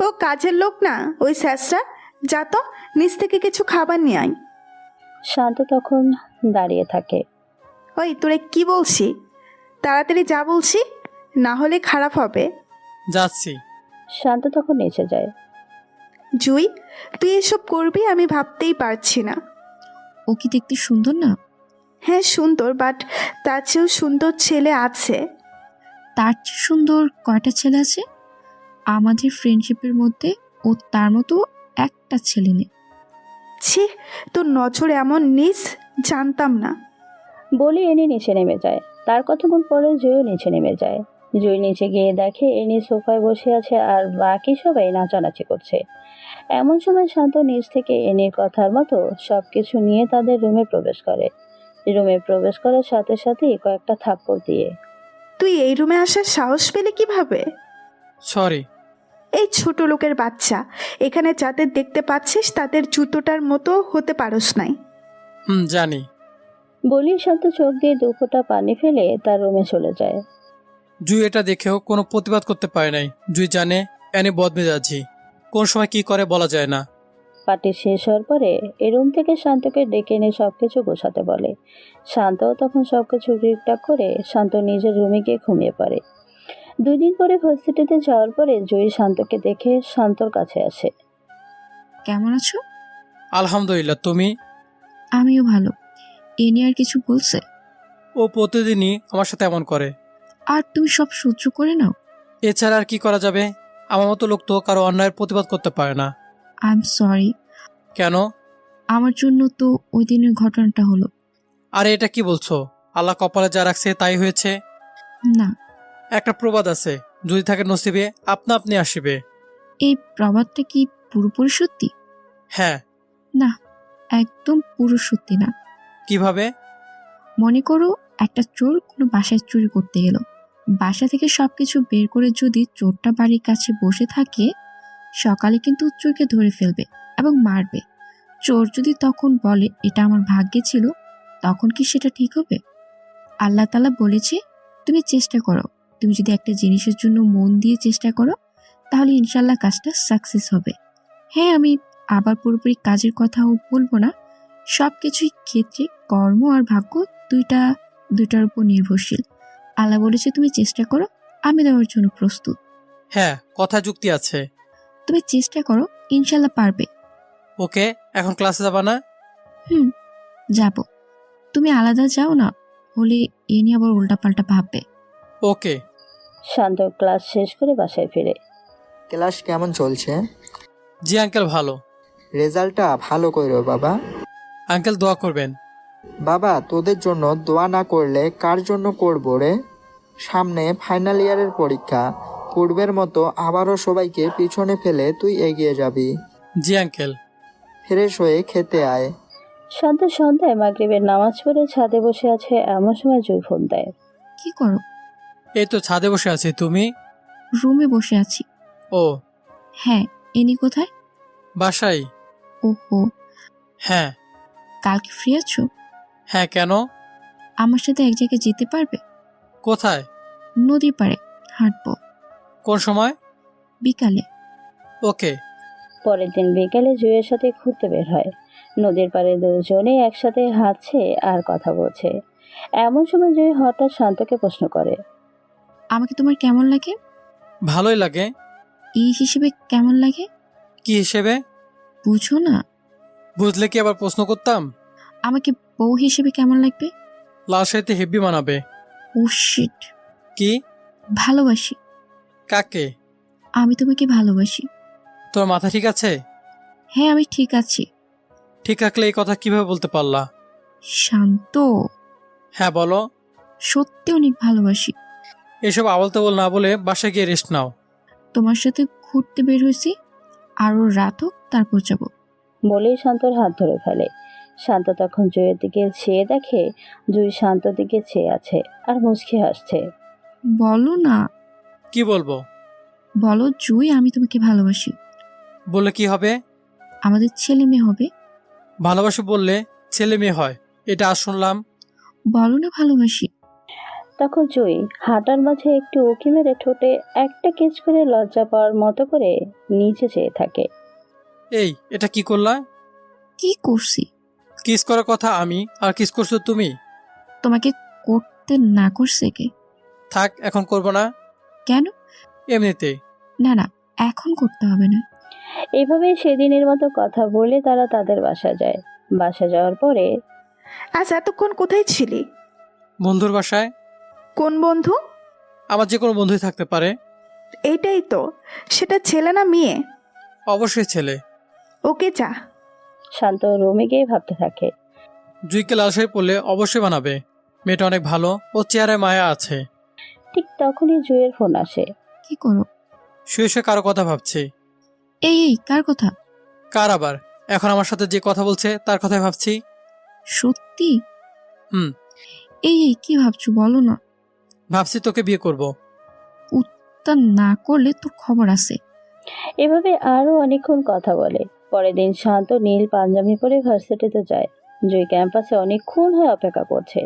ও কাজের লোক না, ওই স্যাসরা। যা তো, নিচ থেকে কিছু খাবার নিয়ে আয়। শান্ত তখন দাঁড়িয়ে থাকে। ওই, তোরে কি বলছি? তাড়াতাড়ি যা বলছি, না হলে খারাপ হবে। যাচ্ছি। শান্ত তখন নিচে যায়। জুই, তুই এসব করবি আমি ভাবতেই পারছি না। ও কি দেখতে সুন্দর না? হ্যাঁ সুন্দর, বাট তার চেয়েও সুন্দর ছেলে আছে। তার চেয়ে সুন্দর কয়টা ছেলে আছে আমাদের ফ্রেন্ডশিপের মধ্যে? ও তার মতো একটা ছেলে নেই। ছি, তোর নজর এমন নিস, জানতাম না। বলে এনি নিচে নেমে যায়। তার কতক্ষণ পরে জুইও নিচে নেমে যায়। জুই নিচে গিয়ে দেখে এনি সোফায় বসে আছে আর বাকি সবাই নাচানাচি করছে। এমন সময় শান্ত নিচ থেকে এনির কথার মতো সবকিছু নিয়ে তাদের রুমে প্রবেশ করে। রুমে প্রবেশ করার সাথে সাথেই কয়েকটা থাপ্পড় দিয়ে। তুই এই রুমে আসার সাহস পেলে কিভাবে? সরি। এই ছোট লোকের বাচ্চা, এখানে যাদের দেখতে পাচ্ছিস তাদের জুতোটার মতো হতে পারস নাই। জানি। বলি শান্ত চোখ দিয়ে দুফোঁটা পানি ফেলে তার রুমে চলে যায়। জুই এটা দেখেও কোনো প্রতিবাদ করতে পারে নাই। জুই জানে অ্যানি বদমেজাজি, কোন সময় কি করে বলা যায় না। পার্টি শেষ হওয়ার পরে এই রুম থেকে শান্তকে ডেকে এনে সবকিছু গোছাতে বলে। শান্তও তখন সবকিছু ঠিকঠাক করে শান্ত নিজের রুমে গিয়ে ঘুমিয়ে পড়ে। 2 দিন পরে ভার্সিটিতে যাওয়ার পরে জয়ী শান্তকে দেখে শান্তর কাছে আসে। কেমন আছো? আলহামদুলিল্লাহ, তুমি? আমিও ভালো। এ নিয়ে আর কিছু বলছে? ও প্রতিদিনই আমার সাথে এমন করে। আর তুমি সব সহ্য করে নাও? এছাড়া আর কি করা যাবে? আমার মতো লোক তো কারো অন্যায়ের প্রতিবাদ করতে পারে না। I am sorry. কেন? আমার জন্য তো ওই দিনের ঘটনাটা হলো। আরে এটা কি বলছো? আল্লাহ কপালে যা রাখছে তাই হয়েছে। না। একটা প্রবাদ আছে, যদি থাকে নসিবে আপনা আপনি আসিবে। এই প্রবাদটা কি পুরোপুরি সত্যি? হ্যাঁ। না, একদম পুরো সত্যি না। কিভাবে? মনে করো একটা চোর কোনো বাসায় চুরি করতে গেল। বাসা থেকে সবকিছু বের করে যদি চোরটা বাড়ির কাছে বসে থাকে, সকালে কিন্তু চোরকে ধরে ফেলবে এবং মারবে। চোর যদি তখন বলে এটা আমার ভাগ্যে ছিল, তখন কি সেটা ঠিক হবে? আল্লাহ তাআলা বলেছে তুমি চেষ্টা করো, তুমি যদি একটা জিনিসের জন্য মন দিয়ে চেষ্টা করো তাহলে ইনশাল্লাহ কাজটা সাকসেস হবে। হ্যাঁ, আমি আবার পুরোপুরি কাজের কথাও বলবো না, সব কিছুই ক্ষেত্রে কর্ম আর ভাগ্য দুইটার উপর নির্ভরশীল। আল্লাহ বলেছে তুমি চেষ্টা করো, আমি দেওয়ার জন্য প্রস্তুত। হ্যাঁ, কথা যুক্তি আছে। তুমি চেষ্টা করো, ইনশাল্লাহ পারবে। ওকে, এখন ক্লাসে যাবা না? যাব। তুমি আলাদা যাও না, হলে এ নিয়ে আবার উল্টাপাল্টা ভাববে। ওকে। শান্ত ক্লাস শেষ করে বাসায় ফিরে। ক্লাস কেমন চলছে? জি আঙ্কেল, ভালো। রেজাল্টটা ভালো করো বাবা। আঙ্কেল দোয়া করবেন। বাবা, তোদের জন্য দোয়া না করলে কার জন্য করবো রে? সামনে ফাইনাল ইয়ারের পরীক্ষা, পূর্বের মতো আবারও সবাইকে পিছনে ফেলে তুই এগিয়ে যাবি। জি আঙ্কেল। ফ্রেশ হয়ে খেতে আয়। শান্ত সন্ধ্যায় মাগরিবের নামাজ পড়ে ছাদে বসে আছে, এমন সময় জুই ফোন দেয়। কি করো? এই তো ছাদে বসে আছি, তুমি? রুমে বসে আছি। ও হ্যাঁ, এনি কোথায়? বাসায়। ওহো, হ্যাঁ। কালকে ফ্রি আছো? হ্যাঁ, কেন? আমার সাথে এক জায়গায় যেতে পারবে? কোথায়? নদীর পাড়ে হাঁটবো। কোন সময়? বিকালে। ওকে। পরের দিন বিকেলে জুইয়ের সাথে ঘুরতে বের হয়। নদীর পাড়ে দুজনে একসাথে হাঁটছে আর কথা বলছে। এমন সময় জুই হঠাৎ শান্তকে প্রশ্ন করে। আমাকে তোমার কেমন লাগে? ভালোই লাগে। এই হিসেবে কেমন লাগে? কি হিসেবে? বুঝো না? বুঝলে কি আবার প্রশ্ন করতাম? আমাকে বউ হিসেবে কেমন লাগবে? লাল শাড়িতে হেব্বি মানাবে। ও শিট। কি? ভালোবাসি। কাকে? আমি তোমাকে ভালোবাসি। তোর মাথা ঠিক আছে? হ্যাঁ, আমি ঠিক আছি। ঠিক রাখলে এই কথা কিভাবে বলতে পারলা? শান্ত। হ্যাঁ বলো। সত্যি অনেক ভালোবাসি। এসব আবল তাবল না বলে বাসায় গিয়ে রেস্ট নাও। তোমার সাথে ঘুরতে বের হয়েছি, আরো রাত হোক তারপর যাব। বলেই শান্তর হাত ধরে ফেলে। শান্ত তখন জুইয়ের দিকে চেয়ে দেখে জুই শান্তর দিকে চেয়ে আছে আর মুচকি হাসছে। বলো না। কি বলবো? বলো জুই, আমি তোমাকে ভালোবাসি। বললে কি হবে? আমাদের ছেলে মেয়ে হবে। ভালোবাসি বললে ছেলে মেয়ে হয়, এটা আজ শুনলাম। বলো না ভালোবাসি। তখন জুই হাঁটার মাঝে একটু উঁকি মেরে ঠোঁটে একটা কিস করে লজ্জা পাওয়ার মতো করে নিচে চেয়ে থাকে। এই, এটা কি করলা? কি করছি? কিস করার কথা আমি, আর কিস করছো তুমি। তোমাকে করতে না করছে কে? থাক, এখন করবো না। কেন? এমনিতে। না না, এখন করতে হবে না। এভাবেই সেদিনের মতো কথা বলে তারা তাদের বাসা যায়। বাসা যাওয়ার পরে আজ এতক্ষণ কোথায় ছিলি? বন্ধুর বাসায়। কোন বন্ধু? আমার যে কোনো বন্ধুই থাকতে পারে। এইটাই তো, সেটা ছেলে না মেয়ে? অবশ্যই ছেলে। ওকে যা। শান্ত রুমে গিয়ে ভাবতে থাকে। জুইকে লাল শাড়ি পরলে অবশ্যই বানাবে। মেয়েটা অনেক ভালো, ও চেহারায় মায়া আছে। ঠিক তখনই জুইয়ের ফোন আসে। কি করো? শুয়ে শুয়ে কারো কথা ভাবছি। এই এই, কার কথা? কার আবার? এখন আমার সাথে যে কথা বলছে তার কথাই ভাবছি। সত্যি? হুম। এই এই, কি ভাবছো বলো না। ভাবছি তোকে বিয়ে করব। তা না করলে তোর খবর আছে। এভাবে আরো অনেকক্ষণ কথা বলে। পরের দিন শান্ত নীল পাঞ্জাবি পরে ভার্সিটিতে যায়। জুই ক্যাম্পাসে অনেকক্ষণ হয়ে অপেক্ষা করছে।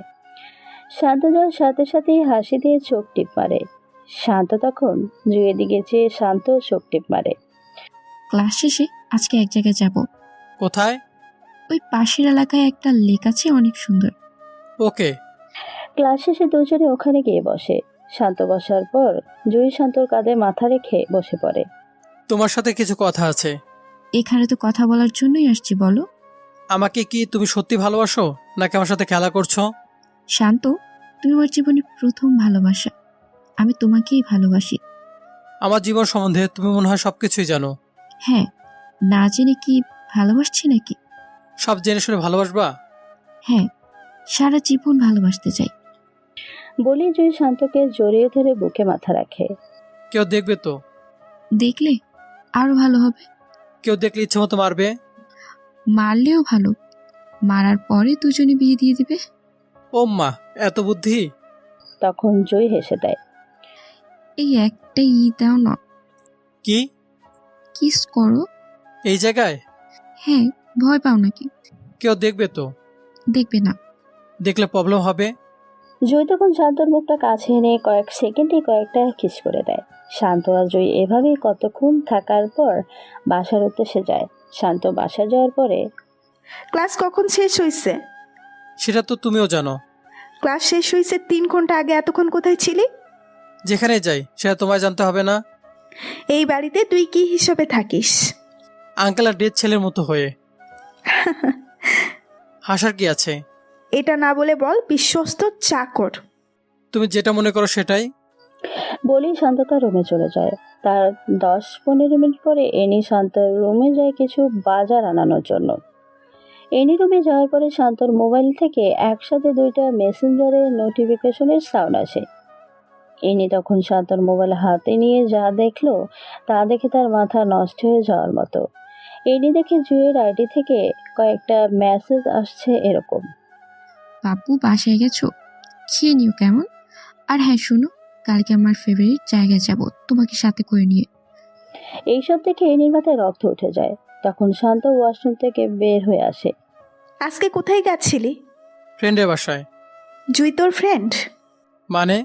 শান্ত যাওয়ার সাথে সাথেই হাসি দিয়ে চোখ টিপ মারে। শান্ত তখন জুইয়ের দিকে চেয়ে শান্ত চোখ টিপ মারে। ক্লাস শেষে আজকে এক জায়গায় যাব। কোথায়? ওই পাশের এলাকায় একটা লেক আছে, অনেক সুন্দর। ওকে। ক্লাস শেষে দুজনে ওখানে গিয়ে বসে। শান্ত বসার পর জুই শান্তর কাঁধে মাথা রেখে বসে পড়ে। তোমার সাথে কিছু কথা আছে। এখানে তো কথা বলার জন্যই আসছি, বলো। আমাকে কি তুমি সত্যি ভালোবাসো, নাকি আমার সাথে খেলা করছো? শান্ত, তুমি আমার জীবনে প্রথম ভালোবাসা। আমি তোমাকেই ভালোবাসি। আমার জীবন সম্বন্ধে তুমি মনে হয় সবকিছুই জানো। হ্যাঁ, না জেনে কি ভালোবাসছি নাকি? সব জেনে শুনে ভালোবাসবা? হ্যাঁ, সারা জীবন ভালোবাসতে চাই। বলে জুই শান্তকে জড়িয়ে ধরে বুকে মাথা রাখে। কেউ দেখবে তো? দেখলে আরো ভালো হবে। কেউ দেখলে ইচ্ছে মতো মারবে। মারলেও ভালো, মারার পরে দুজনে বিয়ে দিয়ে দিবে। ও মা, এত বুদ্ধি! তখন জুই হেসে দেয়। এই একটা দাও না। কি? কিস করো। এই জায়গায়? হ্যাঁ, ভয় পাও নাকি? কেউ দেখবে তো? দেখবে না। দেখলে প্রবলেম হবে। জুই তখন শান্তর মুখটা কাছে এনে কয়েক সেকেন্ডে কয়েকটা কিস করে দেয়। শান্ত আর জুই এভাবেই কতক্ষণ থাকার পর বাসার উদ্দেশ্যে যায়। শান্ত বাসা যাওয়ার পরে ক্লাস কখন শেষ হয়েছে? সেটা তো তুমিও জানো। ক্লাস শেষ হয়েছে 3 ঘন্টা আগে, এতক্ষণ কোথায় ছিলি? যেখানে যাই সেটা তোমায় জানতে হবে না? এই বাড়িতে তুই কি হিসাবে থাকিস? আঙ্কেল আর ডেথ ছেলের মতো হয়ে। হাসার কি আছে? এটা না বলে বল বিশ্বস্ত চাকর। তুমি যেটা মনে করো সেটাই। বলেই শান্ত তার রুমে চলে যায়। তার 10-15 মিনিট পরে এনি শান্তর রুমে যায় কিছু বাজার আনানোর জন্য। এনি রুমে যাওয়ার পরে শান্তর মোবাইল থেকে একসাথে 2টা মেসেঞ্জারের নোটিফিকেশনের সাউন্ড আসে। এনি তখন শান্তর মোবাইল হাতে নিয়ে যা দেখলো তা দেখে তার মাথা নষ্ট হয়ে যাওয়ার মতো। এনি দেখে জুয়ের আইডি থেকে কয়েকটা মেসেজ আসছে এরকম: বাবু বাসায় গেছো? খেয়ে নিও কেমন? আর হ্যাঁ শোনো, কালকে আমার ফেভারিট জায়গায় যাব, তোমাকে সাথে করে নিয়ে। এইসব দেখে এনির মাথায় রক্ত উঠে যায়। তখন শান্ত ওয়াশরুম থেকে বের হয়ে আসে। আজকে কোথায় গেছিলি? ফ্রেন্ডের বাসায়। জুই তোর ফ্রেন্ড? মানে?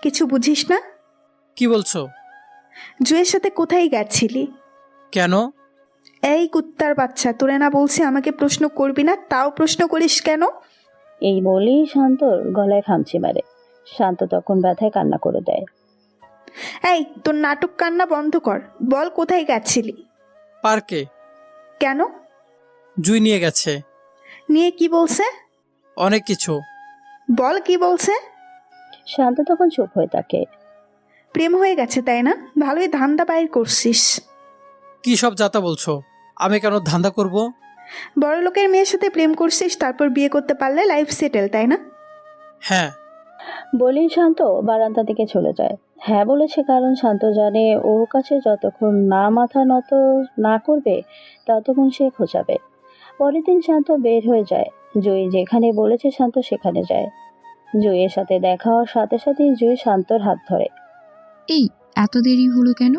কিছু বুঝিস না? কি বলছো? জুয়ের সাথে কোথায় গেছিলি? কেন? এই কুত্তার বাচ্চা, তোরে না বলছি আমাকে প্রশ্ন করবি না, তাও প্রশ্ন করিস কেন? এই বলেই শান্তর গলায় খামচি মারে। শান্ত তখন ব্যথায় কান্না করে দেয়। এই তোর নাটক কান্না বন্ধ কর, বল কোথায় গেছিলি? পার্কে। কেন? জুই নিয়ে গেছে। নিয়ে কি বলছে? অনেক কিছু। বল কি বলছে? শান্ত তখন চুপ হয়ে থাকে। প্রেম হয়ে গেছে তাই না? ভালোই ধান্দা বাইর করছিস। কি সব যাতা বলছো? আমি কেন ধান্দা করব? বড় লোকের মেয়ের সাথে প্রেম করছিস, তারপর বিয়ে করতে পারলে লাইফ সেটেল, তাই না? হ্যাঁ। বলেই শান্ত বারান্দা দিকে চলে যায়। হ্যাঁ বলেছে কারণ শান্ত জানে ওর কাছে যতক্ষণ না মাথা নত না করবে ততক্ষণ সে খোঁচাবে। পরের দিন শান্ত বের হয়ে যায়। জুই যেখানে বলেছে শান্ত সেখানে যায়। জুইয়ের সাথে দেখা হওয়ার সাথে সাথেই জুই শান্তর হাত ধরে। এই এত দেরি হলো কেন?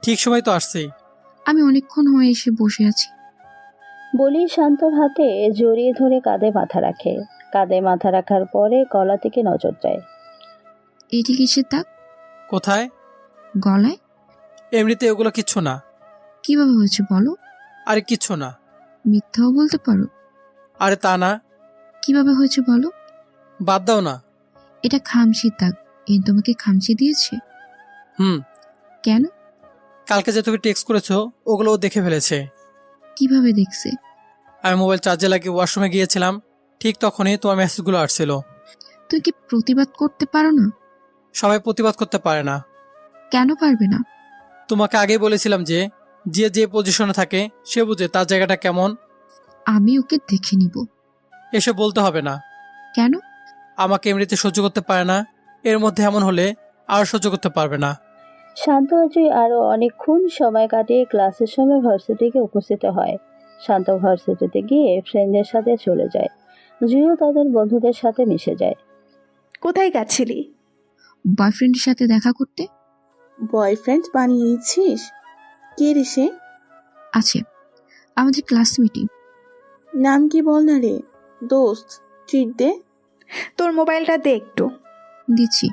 ঠিক সময় তো আসছি। আমি অনেকক্ষণ হয়ে এসে বসে আছি। বলেই শান্তর হাতে জড়িয়ে ধরে কাঁধে মাথা রাখে। কাঁধে মাথা রাখার পরে গলা থেকে নজর যায়। এটি কিসের দাগ? কোথায়? গলায়? এমনিতে ওগুলো কিচ্ছু না। কিভাবে হয়েছে বলো? আরে কিচ্ছু না। মিথ্যাও বলতে পারো? আরে তা না। কিভাবে হয়েছে বলো? বাদ দাও না। এটা খামচির দাগ। এই তোমাকে খামচি দিয়েছে? হুম। কেন? কালকে যে তুমি টেক্সট করেছো ওগুলো ও দেখে ফেলেছে। কিভাবে দেখছে? আমি মোবাইল চার্জে লাগিয়ে ওয়াশরুমে গিয়েছিলাম, ঠিক তখনই তোমার মেসেজগুলো আসছিল। তুমি কি প্রতিবাদ করতে পারো না? সবাই প্রতিবাদ করতে পারে না। কেন পারবে না? তোমাকে আগেই বলেছিলাম যে যে যে পজিশনে থাকে সে বুঝে তার জায়গাটা কেমন। আমি ওকে দেখে নিব। এসে বলতে হবে না। কেন? আমাকে এমনিতে সহ্য করতে পারে না, এর মধ্যে এমন হলে আর সহ্য করতে পারবে না। শান্ত অজয় আরো অনেকক্ষণ সময় কাটিয়ে ক্লাসের সময় ভার্সিটিকে উপস্থিত হয়। শান্ত ভার্সিটিতে গিয়ে ফ্রেন্ডদের সাথে চলে যায়। জুইও তাদের বন্ধুদের সাথে মিশে যায়। কোথায় গেছিলি? বয়ফ্রেন্ডের সাথে দেখা করতে। বয়ফ্রেন্ড বানিয়ে নিচ্ছিস? কে রে সে? আছে, আমাদের ক্লাস মিটিং। নাম কি বল না রে দোস্ত, ট্রিট দে। তোর মোবাইলটা দে একটু। দিচ্ছি।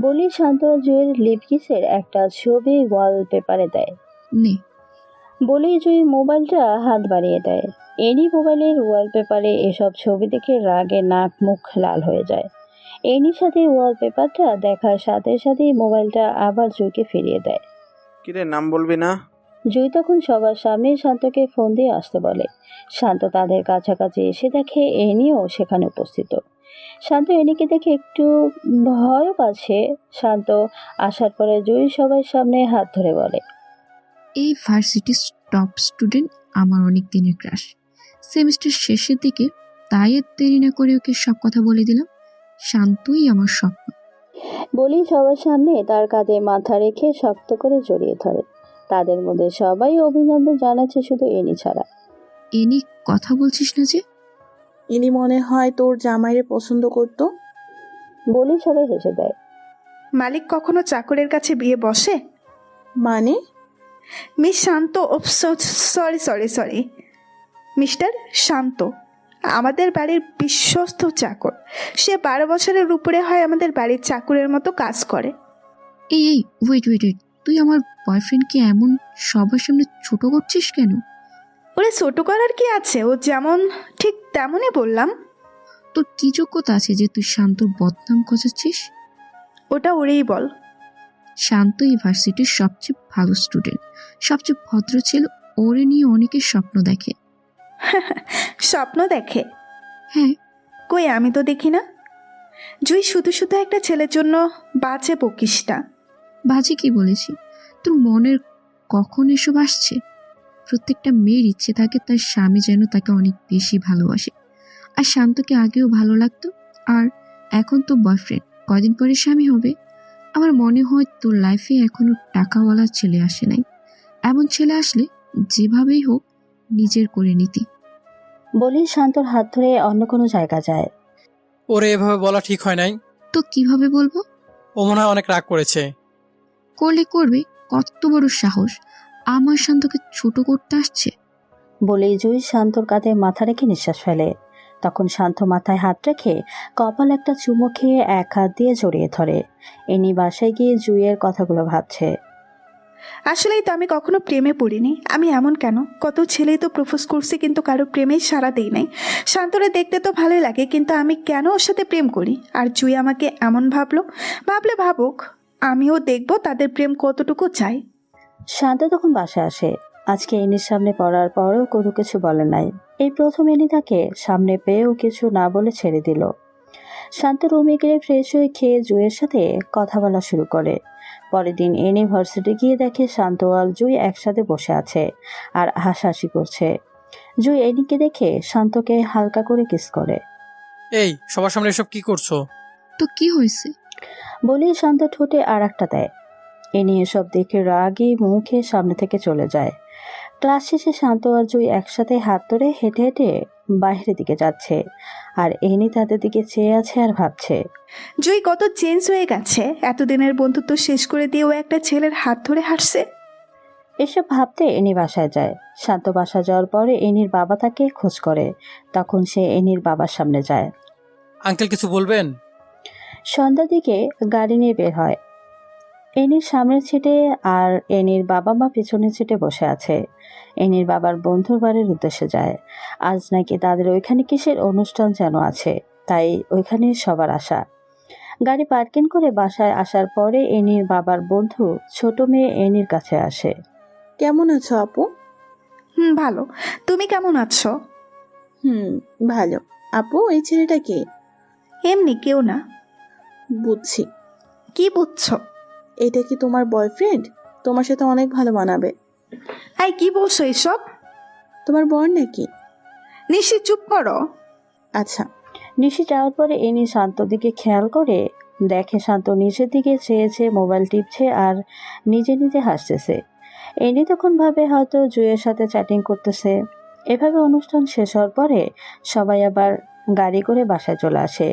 বলি শান্ত জুইয়ের লিপকিসের একটা ছবি ওয়ালপেপারে দেয়। নে। বলি জুই মোবাইলটা হাত বাড়িয়ে দেয়। এনি মোবাইলের ওয়ালপেপারে এসব ছবি দেখে রাগে নাক মুখ লাল হয়ে যায়। এনির সাথে ওয়ালপেপারটা দেখার সাথে সাথেই মোবাইলটা আবার জুইকে ফিরিয়ে দেয়। কিরে নাম বলবি না? জুই তখন সবার সামনে শান্তকে ফোন দিয়ে আসতে বলে। শান্ত তাদের কাছাকাছি এসে দেখে এনিও সেখানে উপস্থিত। শান্ত এনিকে দেখে একটু ভয়ও পাচ্ছে। শান্ত আসার পরে জুই সবার সামনে হাত ধরে বলে, এই ভার্সিটির টপ স্টুডেন্ট আমার অনেক দিনের ক্রাশ। সেমিস্টার শেষের দিকে, তাই আর দেরি না করে ওকে সব কথা বলে দিলাম। শান্তই আমার স্বপ্ন। বলি সবার সামনে তার কাঁধে মাথা রেখে শক্ত করে জড়িয়ে ধরে। তাদের মধ্যে সবাই অভিনন্দন জানাচ্ছে, শুধু এনি ছাড়া। এনি কথা বলছিস না যে? ইনি মনে হয় তোর জামাইরে পছন্দ করতো। বলি সবাই হেসে দেয়। মালিক কখনো চাকরের কাছে বিয়ে বসে? মানে? মিস শান্ত, সরি সরি সরি, মিস্টার শান্ত, আমাদের বাড়ির বিশ্বস্ত চাকর। সে 12 বছরের উপরে হয়, আমাদের বাড়ির চাকরের মতো কাজ করে। এই ওয়েট ওয়েট ওয়েট, তুই আমার বয়ফ্রেন্ডকে এমন সবার সামনে ছোট করছিস কেন? ওরে ছোট করার কি আছে, ও যেমন ঠিক তেমনই বললাম। তোর কি যোগ্যতা আছে যে তুই শান্তর বদনাম খোঁজাচ্ছিস? ওটা ওরেই বল। শান্ত ইউনিভার্সিটির সবচেয়ে ভালো স্টুডেন্ট, সবচেয়ে ভদ্র ছেলে। ওরে নিয়ে অনেকের স্বপ্ন দেখে। স্বপ্ন দেখে? হ্যাঁ। কই, আমি তো দেখি না। জুই শুধু শুধু একটা ছেলের জন্য বাঁচে বকিস না। বাজে কি বলেছি? তোর মনের কখন এসব আসছে? প্রত্যেকটা মেয়ের ইচ্ছে থাকে তার স্বামী যেন তাকে অনেক বেশি ভালোবাসে। আর শান্তকে আগেও ভালো লাগতো, আর এখন তো বয়ফ্রেন্ড, কদিন পরে স্বামী হবে। আমার মনে হয় তোর লাইফে এখনো টাকাওয়ালা ছেলে আসে নাই। এমন ছেলে আসলে যেভাবেই হোক নিজের করে নিতি। বলি শান্তর হাত ধরে অন্য কোনো জায়গা যায়। ওরে এভাবে বলা ঠিক হয় নাই। তো কিভাবে বলবো? ও মনে হয় অনেক রাগ করেছে। করলে করবে, কত বড় সাহস আমার শান্তকে ছোট করতে আসছে। বলেই জুই শান্তর কাঁধে মাথা রেখে নিঃশ্বাস ফেলে। তখন শান্ত মাথায় হাত রেখে কপাল একটা চুমো খেয়ে এক হাত দিয়ে জড়িয়ে ধরে। এনি বাসায় গিয়ে জুইয়ের কথাগুলো ভাবছে। আসলেই তো আমি কখনো প্রেমে পড়িনি। আমি এমন কেন? কত ছেলেই তো প্রপোজ করছে, কিন্তু কারো প্রেমেই সাড়া দেই নাই। শান্তরে দেখতে তো ভালোই লাগে, কিন্তু আমি কেন ওর সাথে প্রেম করি? আর জুই আমাকে এমন ভাবলে ভাবুক, আমিও দেখব তাদের প্রেম কতটুকু চাই। শান্ত তখন বাসায় আসে। আজকে এনির সামনে পড়ার পরেও কোনো কিছু বলে নাই। এই প্রথম এনি তাকে সামনে পেয়েও কিছু না বলে ছেড়ে দিল। শান্ত রুমে গিয়ে ফ্রেশ হয়ে খেয়ে জুইয়ের সাথে কথা বলা শুরু করে। পরের দিন এনি ভার্সিটি গিয়ে দেখে শান্ত আর জুই একসাথে বসে আছে আর হাসাহাসি করছে। জুই এনিকে দেখে শান্তকে হালকা করে কিস করে। এই সবার সামনে এসব কি করছো? তো কি হয়েছে? বলেই শান্ত ঠোঁটে আর একটা দেয়। এনি এসব দেখে রাগী মুখে সামনে থেকে চলে যায়। ক্লাস শেষে শান্ত আর জুই একসাথে হাত ধরে হেঁটে হেঁটে বাইরের দিকে যাচ্ছে, আর এনি তাদের দিকে চেয়ে আছে আর ভাবছে। জুই কত চেঞ্জ হয়ে গেছে, এতদিনের বন্ধুত্ব শেষ করে দিয়ে ও একটা ছেলের হাত ধরে হাঁটছে। এসব ভাবতে এনি বাসায় যায়। শান্ত বাসা যাওয়ার পরে এনির বাবা তাকে খোঁজ করে। তখন সে এনির বাবার সামনে যায়। আঙ্কেল কিছু বলবেন? সন্ধ্যার দিকে গাড়ি নিয়ে বের হয়। এনির সামনের সিটে আর এনির বাবা মা পেছনের সিটে বসে আছে। এনির বাবার বন্ধুর বাড়ির উদ্দেশ্যে যায়। আজ নাকি তাদের ওইখানে কিসের অনুষ্ঠান যেন আছে, তাই ওইখানে সবার আসা। গাড়ি পার্কিং করে বাসায় আসার পরে এনির বাবার বন্ধু ছোট মেয়ে এনির কাছে আসে। কেমন আছো আপু? ভালো। তুমি কেমন আছো? ভালো। আপু, এই ছেলেটা কে? এমনি কেউ না। বুঝছি। কি বুঝছো? এটা কি তোমার বয়ফ্রেন্ড? তোমার সাথে অনেক ভালো মানাবে। আই কি বলছো এসব? তোমার বর নাকি? নিশি চুপ করো। আচ্ছা। নিশি যাওয়ার পরে এনি শান্তর দিকে খেয়াল করে দেখে শান্ত নিচের দিকে চেয়েছে, মোবাইল টিপছে আর নিজে নিজে হাসতেছে। এনি তখন ভাবে হয়তো জুইয়ের সাথে চ্যাটিং করতেছে। এভাবে অনুষ্ঠান শেষ হওয়ার পরে সবাই আবার গাড়ি করে বাসায় চলে আসে।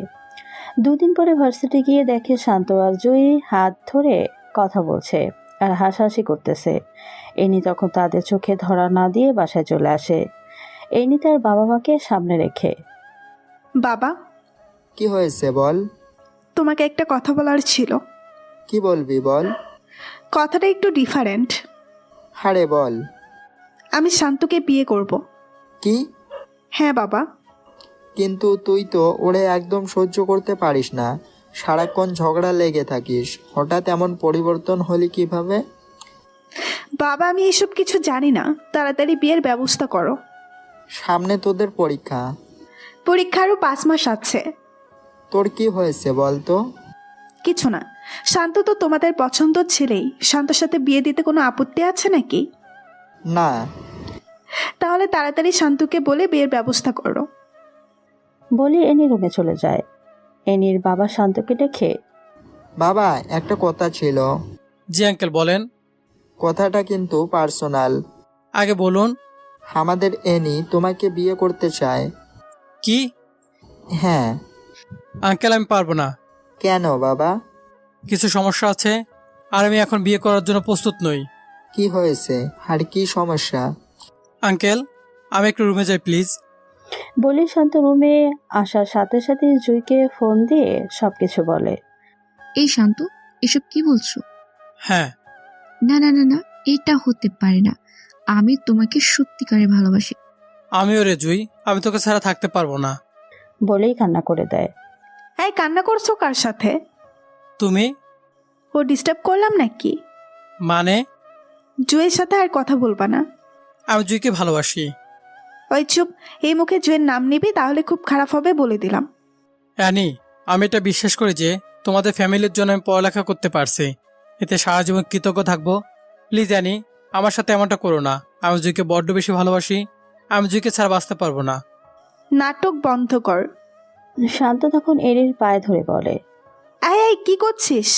দুদিন পরে ভার্সিটি গিয়ে দেখে শান্ত আর জুই হাত ধরে কথা বলছে আর হাসাহাসি করতেছে। এনি তখন তাদের চোখে ধরা না দিয়ে বাসায় চলে আসে। এনি তার বাবা মাকে সামনে রেখে। বাবা, কি হয়েছে বল? তোমাকে একটা কথা বলার ছিল। কি বলবি বল। কথাটা একটু ডিফারেন্ট। হারে বল। আমি শান্তকে বিয়ে করব। কি? হ্যাঁ বাবা। কিন্তু তুই তো ওরে একদম সহ্য করতে পারিস না, সারাক্ষণ ঝগড়া লেগে থাকিস, হঠাৎ এমন পরিবর্তন হলি কিভাবে? বাবা, আমি এসব কিছু জানি না। তাড়াতাড়ি বিয়ের ব্যবস্থা করো। সামনে তোদের পরীক্ষা। পরীক্ষা আরও 5 মাস আছে। তোর কি হয়েছে বল তো? কিছু না। শান্ত তো তোমাদের পছন্দ ছেলেই। শান্তর সাথে বিয়ে দিতে কোনো আপত্তি আছে নাকি? না। তাহলে তাড়াতাড়ি শান্তকে বলে বিয়ের ব্যবস্থা করো। বলে এনি রুমে চলে যায়। এনির বাবা শান্তকে ডেকে, বাবা, একটা কথা ছিল। জি আঙ্কেল বলেন। কথাটা কিন্তু পার্সোনাল। আগে বলুন। আমাদের এনি তোমাকে বিয়ে করতে চায়। কি? হ্যাঁ। আঙ্কেল আমি পারবো না। কেন বাবা? কিছু সমস্যা আছে, আর আমি এখন বিয়ে করার জন্য প্রস্তুত নই। কি হয়েছে আর কি সমস্যা? আঙ্কেল আমি একটু রুমে যাই প্লিজ। বলে শান্ত রুমে আসার সাথে সাথে জুইকে ফোন দিয়ে সবকিছু বলে। এই শান্ত, এসব কি বলছো? হ্যাঁ, না না না না, এটা হতে পারে না। আমি তোমাকে সত্যিকারে ভালোবাসি। আমিও রে জুই, আমি তোকে ছাড়া থাকতে পারবো না। বলেই কান্না করে দেয়। এই কান্না করছো কার সাথে? তুমি ও ডিস্টার্ব করলাম নাকি? মানে? জুয়ের সাথে আর কথা বলবা না। আমি জুইকে ভালোবাসি। ওই চুপ, এই মুখে জুয়ের নাম নিবি তাহলে খুব খারাপ হবে বলে দিলাম। অ্যানি, আমি এটা বিশ্বাস করি যে তোমাদের ফ্যামিলির জন্য আমি পড়ালেখা করতে পারছি, এতে সারা জীবন কৃতজ্ঞ থাকবো। প্লিজ অ্যানি, আমার সাথে এমনটা করো না। আমি জুইকে বড্ড বেশি ভালোবাসি। আমি জুইকে ছাড়া বাঁচতে পারবো না। নাটক বন্ধ কর। শান্ত তখন এরির পায়ে ধরে বলে। এই এই কি করছিস?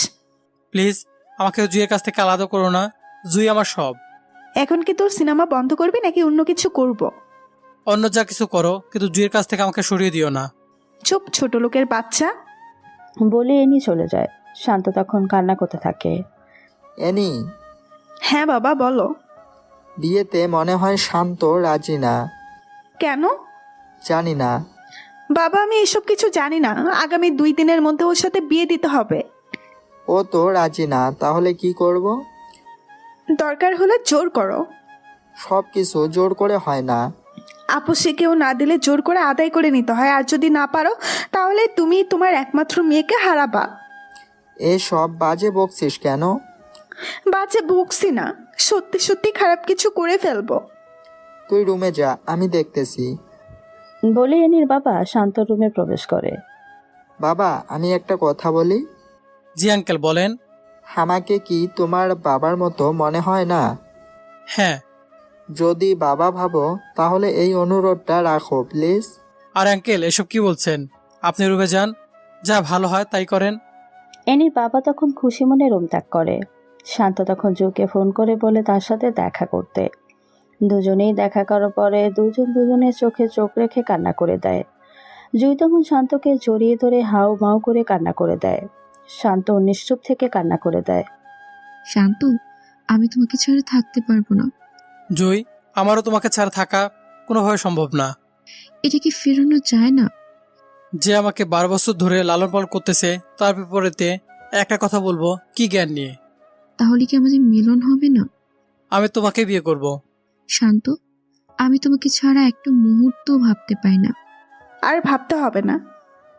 প্লিজ আমাকে জুইয়ের কাছ থেকে আলাদা করো না। জুই আমার সব। এখন কি তোর সিনেমা বন্ধ করবি নাকি অন্য কিছু করব? অন্য যা কিছু করো, কিন্তু জুইয়ের কাছ থেকে আমাকে সরিয়ে দিও না। চুপ ছোট লোকের বাচ্চা। বলে এনি চলে যায়। শান্ত তখন কান্না করতে থাকে। এনি, হ্যাঁ বাবা বলো। বিয়েতে মনে হয় শান্ত রাজি না। কেন? জানি না। বাবা আমি এসব কিছু জানি না। আগামী 2 দিনের মধ্যে ওর সাথে বিয়ে দিতে হবে। ও তো রাজি না, তাহলে কি করব? দরকার হলে জোর করো। সব কিছু জোর করে হয় না। আপোষে কেউ না দিলে জোর করে আদায় করে নিতে হয়, আর যদি না পারো তাহলে তুমি তোমার একমাত্র মেয়েকে হারাবা। এসব বাজে বকছিস কেন? বাজে বকছি না, সত্যি সত্যি খারাপ কিছু করে ফেলবো। তুই রুমে যা, আমি দেখতেছি। বলে এনির বাবা শান্ত রুমে প্রবেশ করে। বাবা, আমি একটা কথা বলি। জি আঙ্কেল বলেন। আমাকে কি তোমার বাবার মতো মনে হয় না? হ্যাঁ। যদি বাবা ভাবো তাহলে এই অনুরোধটা রাখো প্লিজ। আর আঙ্কেল এসব কি বলছেন? আপনি রুমে যান, যা ভালো হয় তাই করেন। এনির বাবা তখন খুশি মনে রুম ত্যাগ করে। শান্ত তখন জুকে ফোন করে বলে তার সাথে দেখা করতে। দুজনেই দেখা করার পরে দুজনের চোখে চোখ রেখে কান্না করে দেয়। জুই তখন শান্তকে জড়িয়ে ধরে হাউ মাউ করে কান্না করে দেয়। শান্ত নিশ্চুপ থেকে কান্না করে দেয়। শান্ত, আমি তোমাকে ছাড়া থাকতে পারবো না। জুই, আমারও তোমাকে ছাড়া থাকা কোনোভাবে সম্ভব না। এটা কি ফেরানো যায় না? যে আমাকে 12 বছর ধরে লালন পালন করতেছে, তার বিপরীতে একটা কথা বলবো কি জ্ঞান নিয়ে? তাহলে কি আমাদের মিলন হবে না? আমি তোমাকে বিয়ে করব। শান্ত, আমি তোমাকে ছাড়া একটা মুহূর্ত ভাবতে পাই না। আর ভাবতে হবে না।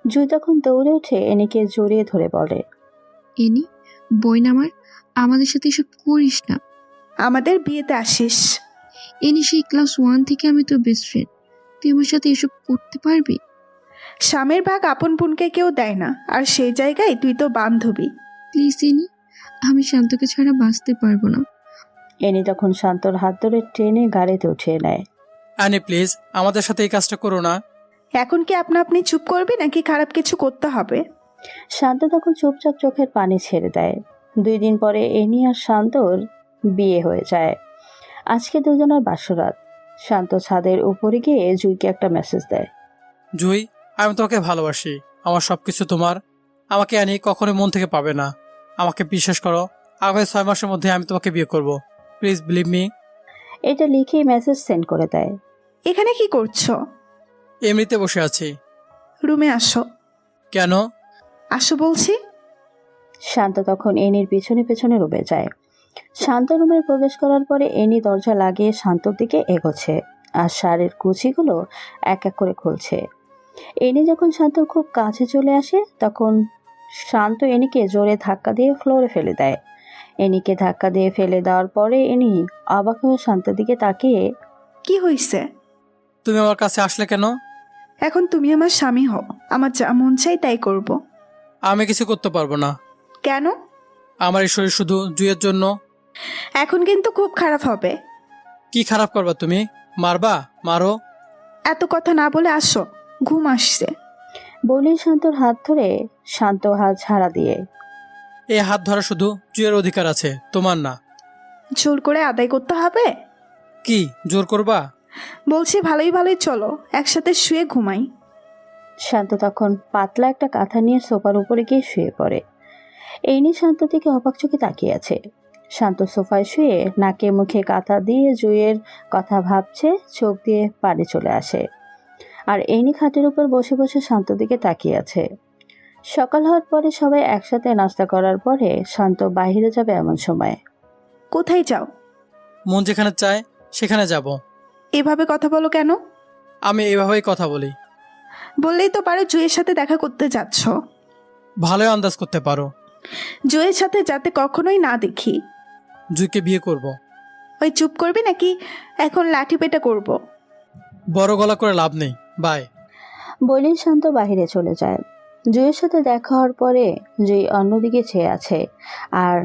জুই তখন দৌড়ে উঠে এনিকে জড়িয়ে ধরে বলে। এনি, বই না আমাদের সাথে এসব করিস না। আমাদের বিয়েতে আসিস। এনি, সেই ক্লাস 1 থেকে আমি তোর বেস্ট ফ্রেন্ড। তুই আমার সাথে এসব করতে পারবি? স্বামীর ভাগ আপন বোনকে কেউ দেয় না, আর সেই জায়গায় তুই তো বান্ধবী। প্লিজ এনি, আমি শান্তকে ছাড়া বাঁচতে পারবো না। এনি তখন শান্তর হাত ধরে ট্রেনে গাড়িতে উঠিয়ে নেয়। অ্যানি প্লিজ আমাদের সাথে এই কাজটা করো না। এখন কি আপনা আপনি চুপ করবি নাকি খারাপ কিছু করতে হবে? শান্ত তখন চুপচাপ চোখের পানি ছেড়ে দেয়। 2 দিন পরে এনি আর শান্তর বিয়ে হয়ে যায়। আজকে দুজনের বাসরাত। শান্ত ছাদের উপরে গিয়ে জুইকে একটা মেসেজ দেয়। জুই, আমি তোমাকে ভালোবাসি। আমার সবকিছু তোমার। আমাকে অ্যানি কখনোই মন থেকে পাবে না। আমাকে বিশ্বাস করো, আগামী 6 মাসের মধ্যে আমি তোমাকে বিয়ে করব। Please believe me. এটা লিখে মেসেজ সেন্ড করে দেয়। এখানে কি করছো? এমনিতে বসে আছি। রুমে আসো। কেন? আসো বলছি। শান্ত তখন এনির পিছনে পিছনে রুমে যায়। শান্ত রুমে প্রবেশ করার পরে এনি দরজা লাগিয়ে শান্তর দিকে এগোচ্ছে আর শাড়ির কুচিগুলো এক এক করে খুলছে। এনি যখন শান্তর খুব কাছে চলে আসে তখন শান্ত এনিকে জোরে ধাক্কা দিয়ে ফ্লোরে ফেলে দেয়। এনিকে ধাক্কা দিয়ে ফেলে দেওয়ার পরে এনি অবাক হয়ে শান্তর দিকে তাকিয়ে, কি হয়েছে? তুমি আমার কাছে আসলে কেন? এখন তুমি আমার স্বামী হও, আমার যা মন চাই তাই করব। আমি কিছু করতে পারবো না। কেন? আমার এই শরীর শুধু জুইয়ের জন্য। এখন কিন্তু খুব খারাপ হবে। কি খারাপ করবা তুমি? মারবা? মারো। এত কথা না বলে আসো, ঘুম আসছে। বলে শান্তর হাত ধরে শান্ত হাত ঝাড়া দিয়ে, এই হাত ধরা শুধু জুইয়ের অধিকার আছে, তোমার না। জোর করে আদায় করতে হবে? কি জোর করবা? বলছি ভালোই ভালোই চলো, একসাথে শুয়ে ঘুমাই। শান্ত তখন পাতলা একটা কাঁথা নিয়ে সোফার উপরে গিয়ে শুয়ে পড়ে। এই নিয়ে শান্ত থেকে অবাক চোখে তাকিয়ে আছে। শান্ত সোফায় শুয়ে নাকে মুখে কাঁথা দিয়ে জুইয়ের কথা ভাবছে, চোখ দিয়ে পানি চলে আসে। আর এনি খাটের উপর বসে বসে শান্ত দিকে তাকিয়ে আছে। সকাল হওয়ার পরে সবাই একসাথে নাস্তা করার পরে শান্ত বাইরে যাবে এমন সময়। কোথায় যাও? মন যেখানে চায় সেখানে যাব। এভাবে কথা বলো কেন? আমি এভাবেই কথা বলি। বললেই তো পারো জুয়ের সাথে দেখা করতে যাচ্ছ। ভালোই আন্দাজ করতে পারো। জুয়ের সাথে যাতে কখনোই না দেখি। জুইকে বিয়ে করব। ওই চুপ করবি নাকি এখন লাঠি পেটা করব? বড় গলা করে লাভ নেই, বাই। বলেই শান্ত বাহিরে চলে যায়। জুইয়ের সাথে দেখা হওয়ার পরে জুই অন্যদিকে চেয়ে আছে আর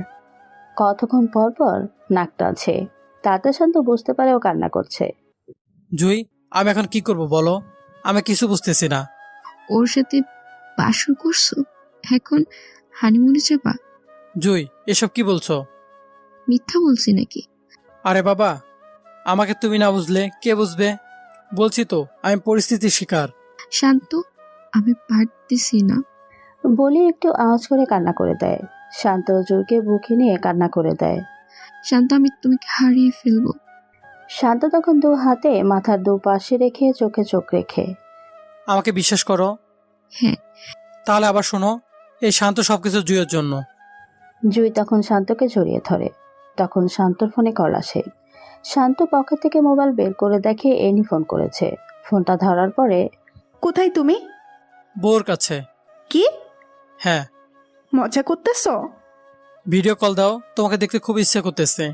কতক্ষণ পর পর নাক টানছে। তাতে শান্ত বুঝতে পারে ও কান্না করছে। জুই, আমি এখন কি করব বলো? আমি কিছু বুঝতেছি না। ওর সাথে বাসর করছো, এখন হানিমুনে যাবা? জুই, এসব কি বলছো? মিথ্যা বলছি নাকি? আরে বাবা, আমাকে তুমি না বুঝলে কে বুঝবে? বলছি তো আমি পরিস্থিতির শিকার। শান্ত, আমি পারতেছি না। বলে একটু আওয়াজ করে কান্না করে দেয়। শান্ত জুইকে বুকে নিয়ে কান্না করে দেয়। শান্ত, আমি তোমাকে হারিয়ে ফেলবো। শান্ত তখন দু হাতে মাথার দুপাশে রেখে চোখে চোখ রেখে। আমাকে বিশ্বাস করো? হ্যাঁ। তাহলে আবার শোনো, এই শান্ত সবকিছু জুইয়ের জন্য। জুই তখন শান্তকে জড়িয়ে ধরে। তখন শান্তর ফোনে কল আসে। শান্ত পকেট থেকে মোবাইল বের করে দেখে এনি ফোন করেছে। ফোনটা ধরার পরে, কোথায় তুমি? বউর কাছে। কি হ্যাঁ। মজা করতেছো? ভিডিও কল দাও, তোমাকে দেখতে খুব ইচ্ছে করতেছে।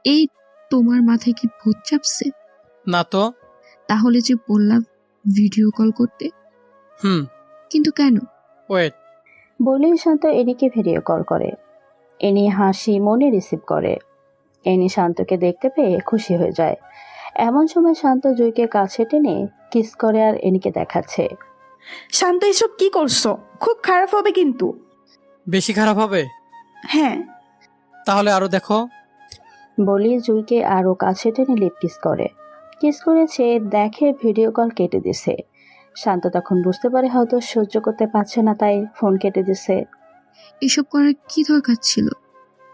এই, তোমার মাথায় কি ভূত চাপছে? না তো। তাহলে যে বললাম ভিডিও কল করতে, কিন্তু কেন? ওয়েট। বলেই শান্ত এনিকে ভিডিও কল করে। এনি হাসি মনে রিসিভ করে। এনি শান্তকে দেখতে পেয়ে খুশি হয়ে যায়। এমন সময় শান্ত জুইকে কাছে টেনে কিস করে আর এনিকে দেখাচ্ছে। শান্ত, এসব কি করছো? খুব খারাপ হবে কিন্তু। বেশি খারাপ হবে? হ্যাঁ। তাহলে আরো দেখো। বলি জুইকে আরো কাছে টেনে লিপ কিস করে। কিস করেছে দেখে ভিডিও কল কেটে দিছে। শান্ত তখন বুঝতে পারে হয়তো সহ্য করতে পারছে না, তাই ফোন কেটে দিছে। এসব করার কি দরকার ছিল?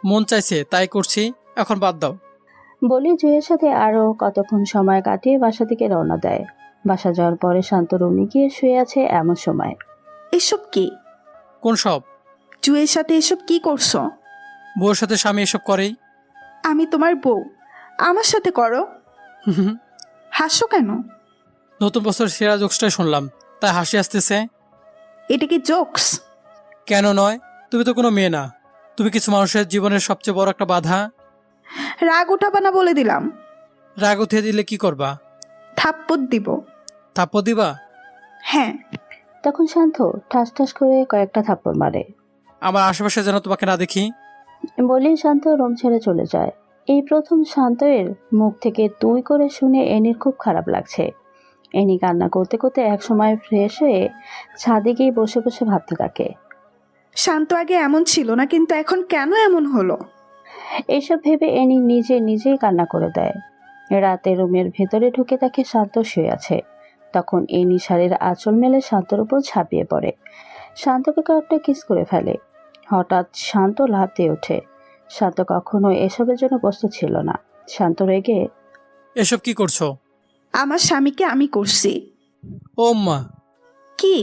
মন চাইছে তাই করছি, এখন বাদ দাও। বলি জুইয়ের সাথে আরো কতক্ষণ সময় কাটিয়ে বাসা থেকে রওনা দেয়। বাসা যাওয়ার পরে শান্ত রুমে গিয়ে শুয়ে আছে এমন সময়। এসব কি? কোন সব? জুয়ের সাথে এসব কি করছো? বউর সাথে স্বামী এসব করেই। আমি তোমার বউ, আমার সাথে করো। হাসো কেন? নতুন বছর সেরা জোকসটাই শুনলাম, তাই হাসি আসতেছে। এটা কি জোকস? কেন নয়? তুমি তো কোনো মেয়ে না, তুমি কিছু মানুষের জীবনের সবচেয়ে বড় একটা বাধা। রাগ উঠাবা না বলে দিলাম। রাগ উঠিয়ে দিলে কি করবা? থাপ্পড় দিব। থাপ্পড় দিবা? হ্যাঁ। তখন শান্ত ঠাস ঠাস করে কয়েকটা থাপ্পড় মারে। আমার আশেপাশে যেন তোমাকে না দেখি। বলেই শান্ত রুম ছেড়ে চলে যায়। এই প্রথম শান্তের মুখ থেকে তুই করে শুনে এনির খুব খারাপ লাগছে। এনি কান্না করতে করতে এক সময় ফ্রেশ হয়ে ছাদে গিয়ে বসে বসে ভাবতে থাকে। শান্ত আগে এমন ছিল না, কিন্তু এখন কেন এমন হলো? এইসব ভেবে এনি নিজেই কান্না করে দেয়। রাতে রুমের ভেতরে ঢুকে তাকে শান্ত শুয়ে আছে। তখন এনি শাড়ির আঁচল মেলে শান্তর উপর ঝাঁপিয়ে পড়ে। শান্তকে কয়েকটা কিস করে ফেলে। হঠাৎ শান্ত লাফ দিয়ে ওঠে। শান্ত কখনো এসবের জন্য প্রস্তুত ছিল না। শান্ত রেগে, এসব কি করছো? আমার স্বামীকে আমি করছি। ও মা, কি?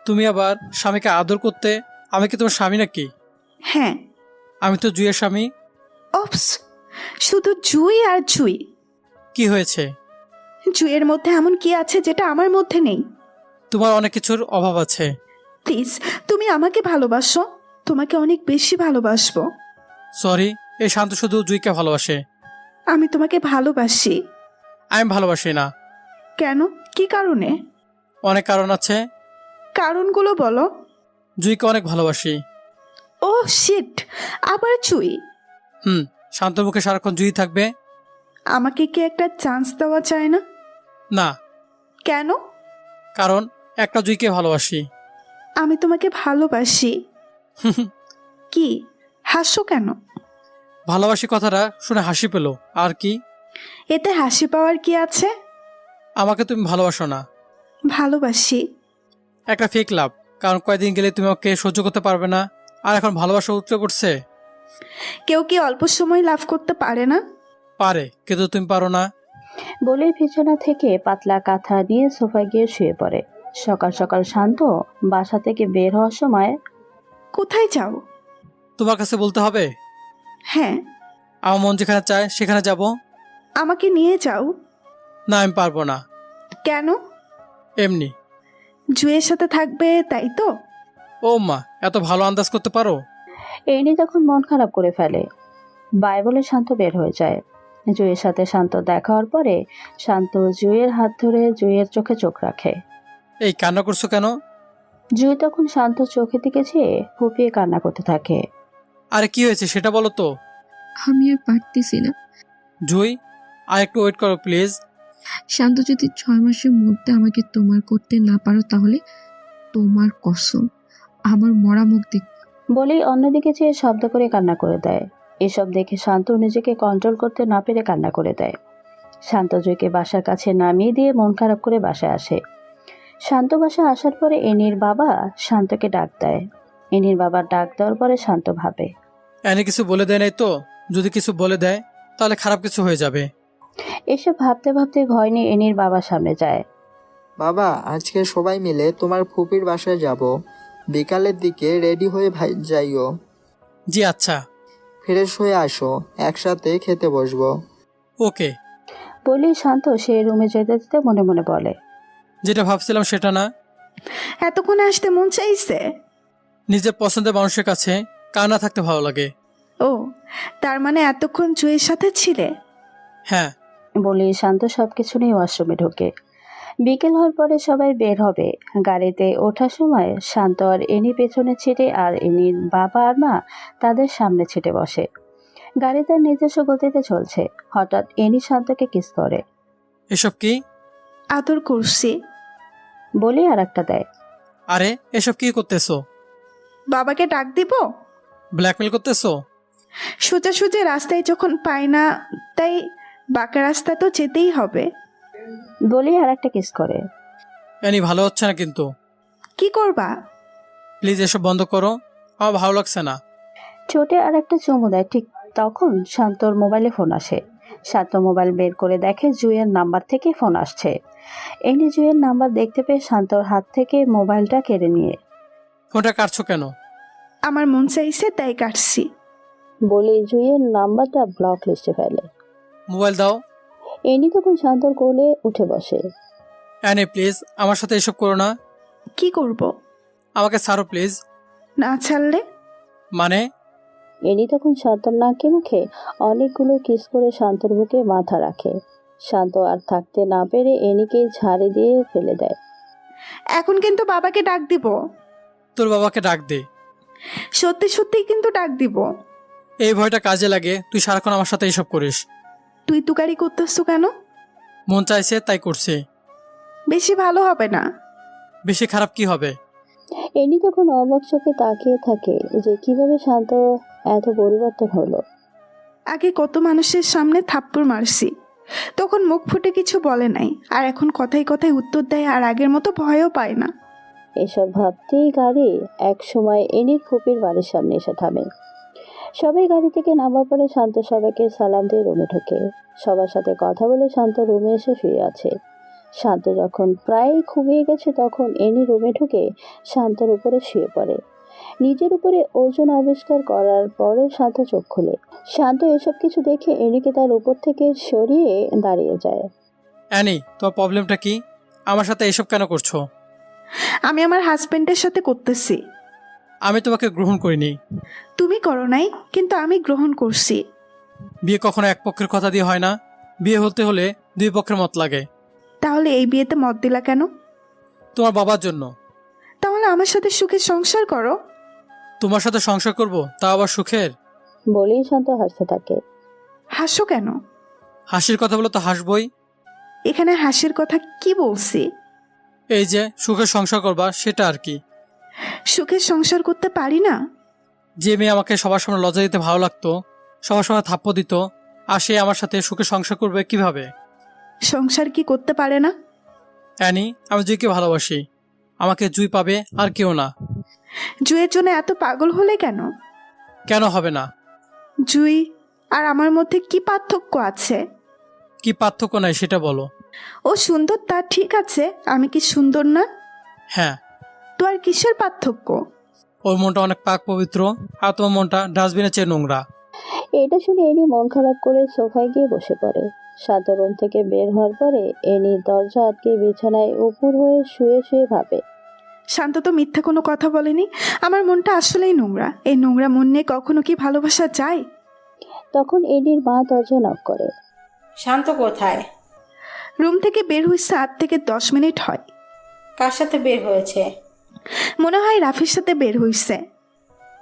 তুমি আবার স্বামীকে আদর করতে? আমি কি তোমার স্বামী নাকি? হ্যাঁ। আমি তো জুইয়ের স্বামী। অপস, শুধু জুই আর জুই। কি হয়েছে? জুইয়ের মধ্যে এমন কি আছে যেটা আমার মধ্যে নেই? তোমার অনেক কিছুর অভাব আছে। প্লিজ, তুমি আমাকে ভালোবাসো, তোমাকে অনেক বেশি ভালোবাসবো। সরি, এই শান্ত শুধু জুইকে ভালোবাসে। আমি তোমাকে ভালোবাসি। আমি ভালোবাসি না। কেন? কি কারণে? অনেক কারণ আছে। কারণগুলো বলো। জুইকে অনেক ভালোবাসি। ও শিট, আবার জুই? শান্তর মুখে সারাক্ষণ জুই থাকবে? আমাকে কি একটা চান্স দেওয়া যায় না? না। কেন? কারণ একটা জুইকে ভালোবাসি। আমি তোমাকে ভালোবাসি। কি হাসো কেন? ভালোবাসি কথাটা শুনে হাসি পেল, আর কি? এতে হাসি পাওয়ার কি আছে? আমাকে তুমি ভালোবাসো না। ভালোবাসি। একটা ফেক লাভ, কারণ কয়েকদিন গেলে তুমি আমাকে সহ্য করতে পারবে না, আর এখন ভালোবাসা উঠতে পড়ছে। কেউ কি অল্প সময় লাভ করতে পারে না? পারে, কিন্তু তুমি পারো না। বলেই বিছানা থেকে পাতলা কাঁথা নিয়ে সোফায় গিয়ে শুয়ে পড়ে। সকাল সকাল শান্ত বাসা থেকে বের হওয়ার সময় কোথায় যাও? তোমার কাছে বলতে হবে? হ্যাঁ, আমার মন যেখানে চায় সেখানে যাব। আমাকে নিয়ে যাও। না, আমি পারবো না। কেন? এমনি। জুয়ের সাথে থাকবে তাই তো? ও মা, এত ভালো আন্দাজ করতে পারো? এই নিয়ে তখন মন খারাপ করে ফেলে। বাই বলে শান্ত বের হয়ে যায়। জুয়ের সাথে শান্ত দেখা হওয়ার পরে শান্ত জুয়ের হাত ধরে জুয়ের চোখে চোখ রাখে। এই কান্না করছো কেন? জুই তখন শান্ত চোখের দিকে চেয়ে ফুপিয়ে কান্না করতে থাকে। আরে কি হয়েছে সেটা বলো তো। আমি আর পারতেছি না। জুই, আর একটু ওয়েট করো প্লিজ। শান্ত, যদি 6 মাসের মধ্যে আমাকে তোমার করতে না পারো তাহলে তোমার কসম আমার মরা মুখ দেখ। বলেই অন্যদিকে চেয়ে শব্দ করে কান্না করে দেয়। এসব দেখে শান্ত নিজেকে কন্ট্রোল করতে না পেরে কান্না করে দেয়। শান্ত জুইকে বাসার কাছে নামিয়ে দিয়ে মন খারাপ করে বাসায় আসে। শান্ত বাসায় আসার পরে এনির বাবা শান্তকে ডাক দেয়। এনির বাবা ডাক দেওয়ার পরে শান্ত ভাবে, এনে কিছু বলে দেয় নাই তো? যদি কিছু বলে দেয় তাহলে খারাপ কিছু হয়ে যাবে। এসব ভাবতে ভাবতে ভয় নিয়ে এনির বাবার সামনে যায়। বাবা, আজকে সবাই মিলে তোমার ফুপির বাসায় যাব। বিকালের দিকে রেডি হয়ে যাইও। জি আচ্ছা। ফ্রেশ হয়ে আসো, একসাথে খেতে বসবো। ওকে। বলেই শান্ত সেই রুমে যেতে যেতে মনে মনে বলে, যেটা ভাবছিলাম সেটা না। এতক্ষণে আসতে মন চাইছে? নিজের পছন্দের মানুষের কাছে কার না থাকতে ভালো লাগে? ও, তার মানে এতক্ষণ জুয়ের সাথে ছিলে? হ্যাঁ। বলেই শান্ত সবকিছু নিয়ে ওয়াশরুমে ঢোকে। বিকেল হওয়ার পরে সবাই বের হবে। গাড়িতে ওঠার সময় শান্ত আর এনি পেছনে ছিটে আর এনির বাবা আর মা তাদের সামনে ছিটে বসে। গাড়ি তার নিজস্ব গতিতে চলছে। হঠাৎ এনি শান্তকে কিস করে। এসব কি? আদর করছি। বলে আর একটা দেয়। আরে এসব কি করতেছো? বাবাকে ডাক দিব? ব্ল্যাকমেল করতেছো? সোজাসুজি রাস্তায় যখন পাই না, তাই বাঁকা রাস্তা তো যেতেই হবে। বলে আর একটা কিস করে। এনি ভালো হচ্ছে না কিন্তু। কি করবা? প্লিজ এসব বন্ধ করো, আমার ভালো লাগছে না। ছোটে আর একটা চুমু দেয়। ঠিক তখন শান্তর মোবাইলে ফোন আসে। শান্ত মোবাইল বের করে দেখে জুয়ের নাম্বার থেকে ফোন আসছে। এনি জুয়ের নাম্বার দেখতে পেয়ে শান্তর হাত থেকে মোবাইলটা কেড়ে নিয়ে ফোনটা কাটছো কেন? আমার মন চাইছে তাই কাটছি। বলে জুয়ের নাম্বারটা ব্লক লিস্টে ফেলে। মোবাইল দাও। এনি তখন শান্তর কোলে উঠে বসে। অ্যানি প্লিজ আমার সাথে এসব করো না। কি করব? আমাকে ছাড়ো প্লিজ। না ছাড়লে? মানে? এনি তখন শান্তর নাকে মুখে অনেকগুলো কিস করে শান্তর বুকে মাথা রাখে। শান্ত আর থাকতে না পেরে এনিকে ঝাড়ি দিয়ে ফেলে দেয়। এখন কিন্তু বাবাকে ডাক দিব। তোর বাবাকে ডাক দে। সত্যি সত্যি কিন্তু ডাক দিব। এই ভয়টা কাজে লাগে, তুই সারাক্ষণ আমার সাথে এসব করিস। তুই তুকারি করতেছ কেন? মন চাইছে তাই করছি। বেশি ভালো হবে না। বেশি খারাপ কি হবে? এনি তখন অবাক চোখে তাকিয়ে থাকে যে কিভাবে শান্ত এত পরিবর্তন হলো। আগে কত মানুষের সামনে থাপ্পড় মারছি, তখন মুখ ফুটে কিছু বলে নাই, আর এখন কথায় কথায় উত্তর দেয় আর আগের মতো ভয়ও পায় না। এসব ভাবতেই গাড়ি এক সময় এনির ফুপির বাড়ির সামনে এসে থামে। সবাই গাড়ি থেকে নামার পরে শান্ত সবাইকে সালাম দিয়ে রুমে ঢোকে। সবার সাথে কথা বলে শান্ত রুমে এসে শুয়ে আছে। শান্ত যখন প্রায় ঘুমিয়ে গেছে তখন এনি রুমে ঢুকে শান্তর উপরে শুয়ে পড়ে। নিজের উপরে ওজন আবিষ্কার করার পরে শান্ত চোখ খুলে। শান্ত এসব কিছু দেখে এনিকে তার উপর থেকে সরিয়ে দাঁড়িয়ে যায়। অ্যানি, তোমার প্রবলেমটা কি? আমার সাথে এসব কেন করছো? আমি আমার হাজবেন্ডের সাথে করতেছি। আমি তোমাকে গ্রহণ করিনি। তুমি করো নাই, কিন্তু আমি গ্রহণ করছি। বিয়ে কখনো এক পক্ষের কথা দিয়ে হয় না, বিয়ে হতে হলে দুই পক্ষের মত লাগে। তাহলে এই বিয়েতে মত দিলা কেন? তোমার বাবার জন্য। তাহলে আমার সাথে সুখে সংসার করো। তোমার সাথে সংসার করব, তা আবার সুখের? বলেই শান্ত হাসতে থাকে। হাসো কেন? হাসির কথা বলে তো হাসবই। এখানে হাসির কথা কি বলছি? এই যে সুখের সংসার করবা সেটা আর কি। সুখে সংসার করতে পারি না? যে মেয়ে আমাকে সবার সামনে লজ্জা দিতে ভালো লাগতো, সবার সময় থাপ্পড় দিত, আর সে আমার সাথে সুখে সংসার করবে কিভাবে? সংসার কি করতে পারে না? অ্যানি, আমি জুইকে ভালোবাসি। আমাকে জুই পাবে আর কেউ না। জুয়ের জন্য এত পাগল হলে কেন? কেন হবে না? জুই আর আমার মধ্যে কি পার্থক্য আছে? কি পার্থক্য নাই সেটা বলো। ও সুন্দর তা ঠিক আছে, আমি কি সুন্দর না? হ্যাঁ, তো আর কিসের পার্থক্য? ওর মনটা অনেক পাক পবিত্র, আর তোমার মনটা ডাস্টবিনের চেয়ে নোংরা। এটা শুনে এনি মন খারাপ করে সোফায় গিয়ে বসে পড়ে। শান্ত রুম থেকে বের হওয়ার পরে এনি দরজা আটকে বিছানায় উপুর হয়ে শুয়ে শুয়ে ভাবে। শান্ত তো মিথ্যা কোনো কথা বলেনি। আমার মনটা আসলেই নোংরা। এই নোংরা মন নিয়ে কখনো কি ভালোবাসা যায়? তখন এনির মা দরজা নক করে। শান্ত কোথায়? রুম থেকে বের হয়েছে 8 থেকে 10 মিনিট হয়। কার সাথে বের হয়েছে? মনে হয় রাফির সাথে বের হয়েছে।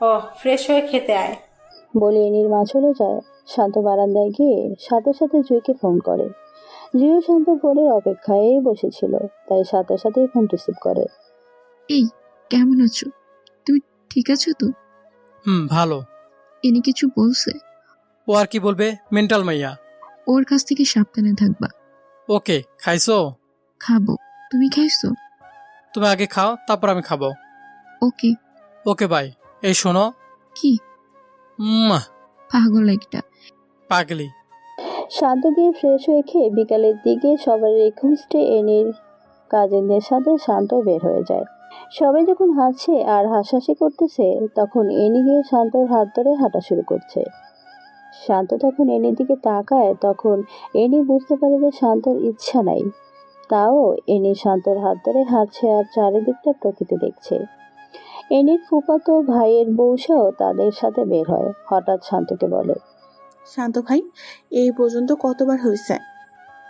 ও, ফ্রেশ হয়ে খেতে আয়। বলে এনির মা চলে যায়। শান্ত বারান্দায় গিয়ে সাথে সাথে জুইকে ফোন করে। জুইও শান্ত ফোনের অপেক্ষায় বসেছিল, তাই সাথে সাথেই ফোন রিসিভ করে। এই, কেমন আছো? তুমি ঠিক আছো তো? ভালো। ইনি কিছু বলছে? ও আর কি বলবে, মেন্টাল মাইয়া। ওর কাছ থেকে সাবধানে থাকবা। ওকে, খাইছো? খাবো। তুমি খাইছো? তুমি আগে খাও, তারপর আমি খাবো। ওকে। Okay bye. এই শোনো। কি? পাগল একটা। পাগলি। শান্ত গিয়ে ফ্রেশ হয়ে খেয়ে বিকালের দিকে সবার রিকোয়েস্টে এনির কাজিনদের সাথে শান্ত বের হয়ে যায়। সবাই যখন হাসছে আর হাসাহাসি করতেছে, তখন এনি গিয়ে শান্তর হাত ধরে হাঁটা শুরু করছে। শান্ত তখন এনির দিকে তাকায়, তখন এনি বুঝতে পারে যে শান্তর ইচ্ছা নাই। তাও এনি শান্তর হাত ধরে হাঁটছে আর চারিদিকটা প্রকৃতি দেখছে। এনির ফুফাতো ভাইয়ের বউসাও তাদের সাথে বের হয়। হঠাৎ শান্তকে বলে, শান্ত ভাই, এই পর্যন্ত কতবার হয়েছে?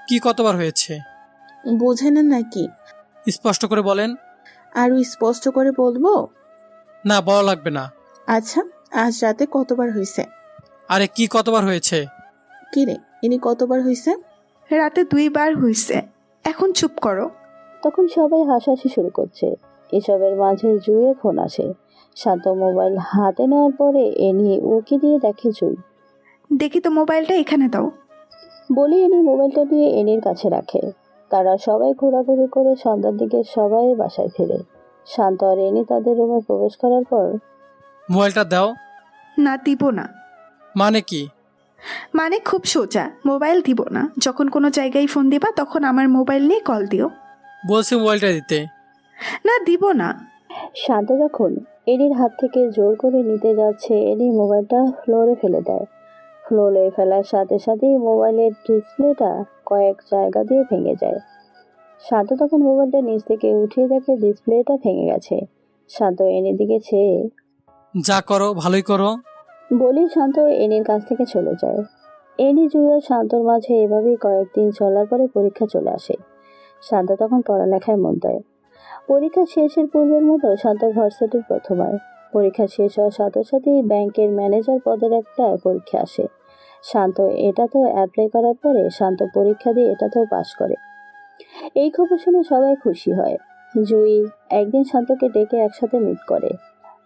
কি কতবার হয়েছে? বোঝে না নাকি? স্পষ্ট করে বলেন। আরো স্পষ্ট করে বলবো? না, বলা লাগবে না। আচ্ছা, আজ রাতে কতবার হয়েছে? আরে কি কতবার হয়েছে? কিরে, ইনি কতবার হয়েছে? রাতে 2 বার হয়েছে। এখন চুপ করো। তখন সবাই হাসাহাসি শুরু করছে। এসবের মাঝে জুইয়ের ফোন আসে। শান্ত মোবাইল হাতে নেওয়ার পরে এনি উকি দিয়ে দেখে জুই। দেখি তো মোবাইলটা এখানে দাও। বলে এনি মোবাইলটা নিয়ে এনির কাছে রাখে। তারা সবাই ঘোরাঘুরি করে সন্ধ্যার দিকে সবাই বাসায় ফিরে। শান্ত আর এনি তাদের রুমে প্রবেশ করার পর, মোবাইলটা দাও। না, দিব না। মানে কি? মানে খুব সোজা, মোবাইল দিব না। যখন কোনো জায়গায় ফোন দিবা তখন আমার মোবাইল নিয়ে কল দিও। বলছি মোবাইলটা দিতে। না, দিব না। শান্ত যখন এনির হাত থেকে জোর করে নিতে যাচ্ছে, এনি মোবাইলটা ফ্লোরে ফেলে দেয়। ফ্লোরে ফেলার সাথে সাথেই মোবাইলের ডিসপ্লেটা কয়েক জায়গা দিয়ে ভেঙে যায়। শান্ত তখন মোবাইলটা নিচ থেকে উঠিয়ে দেখে ডিসপ্লেটা ভেঙে গেছে। শান্ত এনির দিকে চেয়ে, যা করো ভালোই করো। বলেই শান্ত এনির কাছ থেকে চলে যায়। এনি জুই ও শান্তর মাঝে এভাবেই কয়েকদিন চলার পরে পরীক্ষা চলে আসে। শান্ত তখন পড়ালেখায় মন দেয়। পরীক্ষা শেষের পূর্বের মতো শান্ত ভার্সিটির প্রথমবার। পরীক্ষা শেষ হওয়ার সাথে সাথেই ব্যাংকের ম্যানেজার পদের একটা পরীক্ষা আসে। শান্ত এটাতেও অ্যাপ্লাই করার পরে শান্ত পরীক্ষা দিয়ে এটাতেও পাশ করে। এই খবর শুনে সবাই খুশি হয়। জুই একদিন শান্তকে ডেকে একসাথে মিট করে।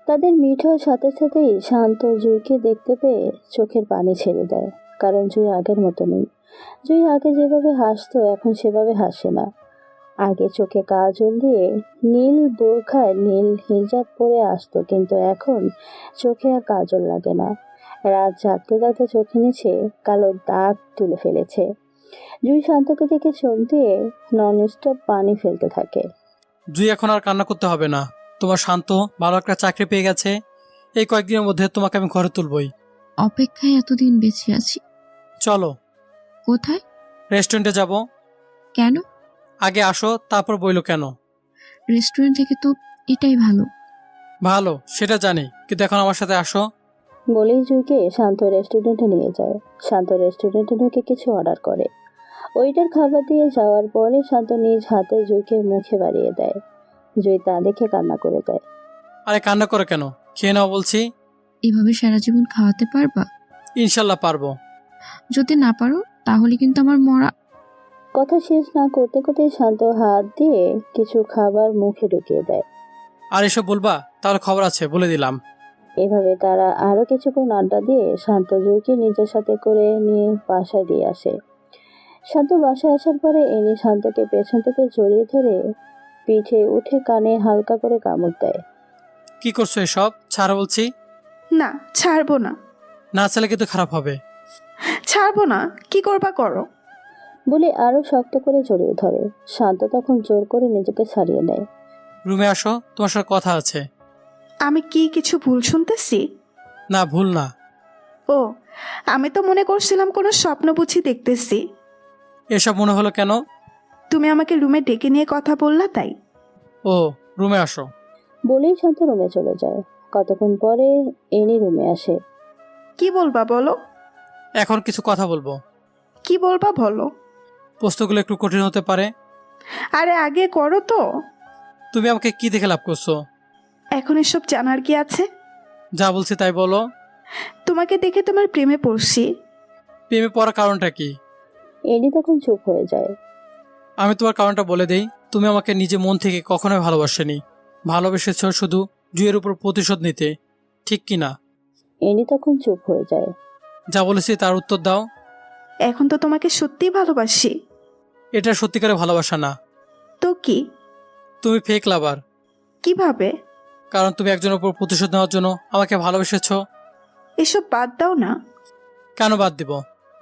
তাদের মিট হওয়ার সাথে সাথেই শান্ত জুইকে দেখতে পেয়ে চোখের পানি ছেড়ে দেয়, কারণ জুই আগের মতো নেই। জুই আগে যেভাবে হাসতো এখন সেভাবে হাসে না। আগে চোখে কাজল দিয়ে নীল বোরখায় নীল হিজাব পরে আসতো, কিন্তু এখন চোখে আর কাজল লাগে না। রাত জাগতে জাগতে চোখে নিচে কালো দাগ তুলে ফেলেছে। জুই শান্তকে দেখে চোখ দিয়ে ননস্টপ পানি ফেলতে থাকে। জুই, এখন আর কান্না করতে হবে না। তোমার শান্ত ভালো একটা চাকরি পেয়ে গেছে। এই কয়েকদিনের মধ্যে তোমাকে আমি ঘরে তুলবই। অপেক্ষায় এতদিন বেঁচে আছি। চলো। কোথায়? রেস্টুরেন্টে যাব। কেন? আগে আসো, তারপর বইলো কেন। রেস্টুরেন্ট থেকে তো এটাই ভালো। ভালো সেটা জানি, কিন্তু এখন আমার সাথে আসো। বলেই জুইকে শান্ত রেস্টুরেন্টে নিয়ে যায়। শান্ত রেস্টুরেন্টে ঢুকে কিছু অর্ডার করে। ওইটার খাবার দিয়ে যাওয়ার পরে শান্ত নিজ হাতে জুইকে মুখে বাড়িয়ে দেয়। জুই তা দেখে কান্না করে দেয়। আরে কান্না করে কেন, খেয়ে নাও বলছি। এভাবে সারা জীবন খাওয়াতে পারবা? ইনশাল্লাহ পারবো। যদি না পারো তাহলে কিন্তু আমার মরা। কথা শেষ না করতে করতে শান্ত হাত দিয়ে কিছু খাবার মুখে ঢুকিয়ে দেয়। আর এসব বলবা? তাহলে খবর আছে, বলে দিলাম। এভাবে তারা আরো কিছুক্ষণ আড্ডা দিয়ে শান্ত জুইকে নিজের সাথে করে নিয়ে বাসায় দিয়ে আসে। শান্ত বাসায় আসার পরে এনি শান্তকে পেছন থেকে জড়িয়ে ধরে পিঠে উঠে কানে হালকা করে কামড় দেয়। কি করছো এসব? ছাড়ো বলছি। না, ছাড়বো না। না চাইলে কিন্তু খারাপ হবে। ছাড়বো না। কি করবা করো। বলে আরো শক্ত করে জড়িয়ে ধরে। শান্ত তখন জোর করে নিজেকে ছাড়িয়ে নেয়। রুমে আসো, তোমার সাথে কথা আছে। আমি কি কিছু ভুল শুনতেছি? না, ভুল না। ও, আমি তো মনে করছিলাম কোনো স্বপ্ন বুঝি দেখতেছি। এসব মনে হলো কেন? তুমি আমাকে রুমে ডেকে নিয়ে কথা বললা তাই। ও, রুমে আসো। বলেই শান্ত রুমে চলে যায়। কতক্ষণ পরে এনি রুমে আসে। কি বলবা বলো? এখন কিছু কথা বলবো। কি বলবা বলো। প্রশ্নগুলো একটু কঠিন হতে পারে। আরে আগে করো তো। তুমি আমাকে কি দেখে লাভ করছো? এখন এসব জানার কি আছে? যা বলছি তাই বলো। তোমাকে দেখে তোমার প্রেমে পড়ছি। প্রেমে পড়ার কারণটা কি? এনি তখন চুপ হয়ে যায়। আমি তোমার কারণটা বলে দেই। তুমি আমাকে নিজে মন থেকে কখনোই ভালোবাসেনি। ভালোবেসেছ শুধু জুয়ের উপর প্রতিশোধ নিতে, ঠিক কি না? এনি তখন চুপ হয়ে যায়। যা বলেছি তার উত্তর দাও। এখন তো তোমাকে সত্যিই ভালোবাসি। এটা সত্যিকারের ভালোবাসা না। তো কি? তুমি ফেক লাভার। কিভাবে? কারণ তুমি একজনের উপর প্রতিশোধ নেওয়ার জন্য আমাকে ভালোবেসেছ। এসব বাদ দাও না। কেন বাদ দিব?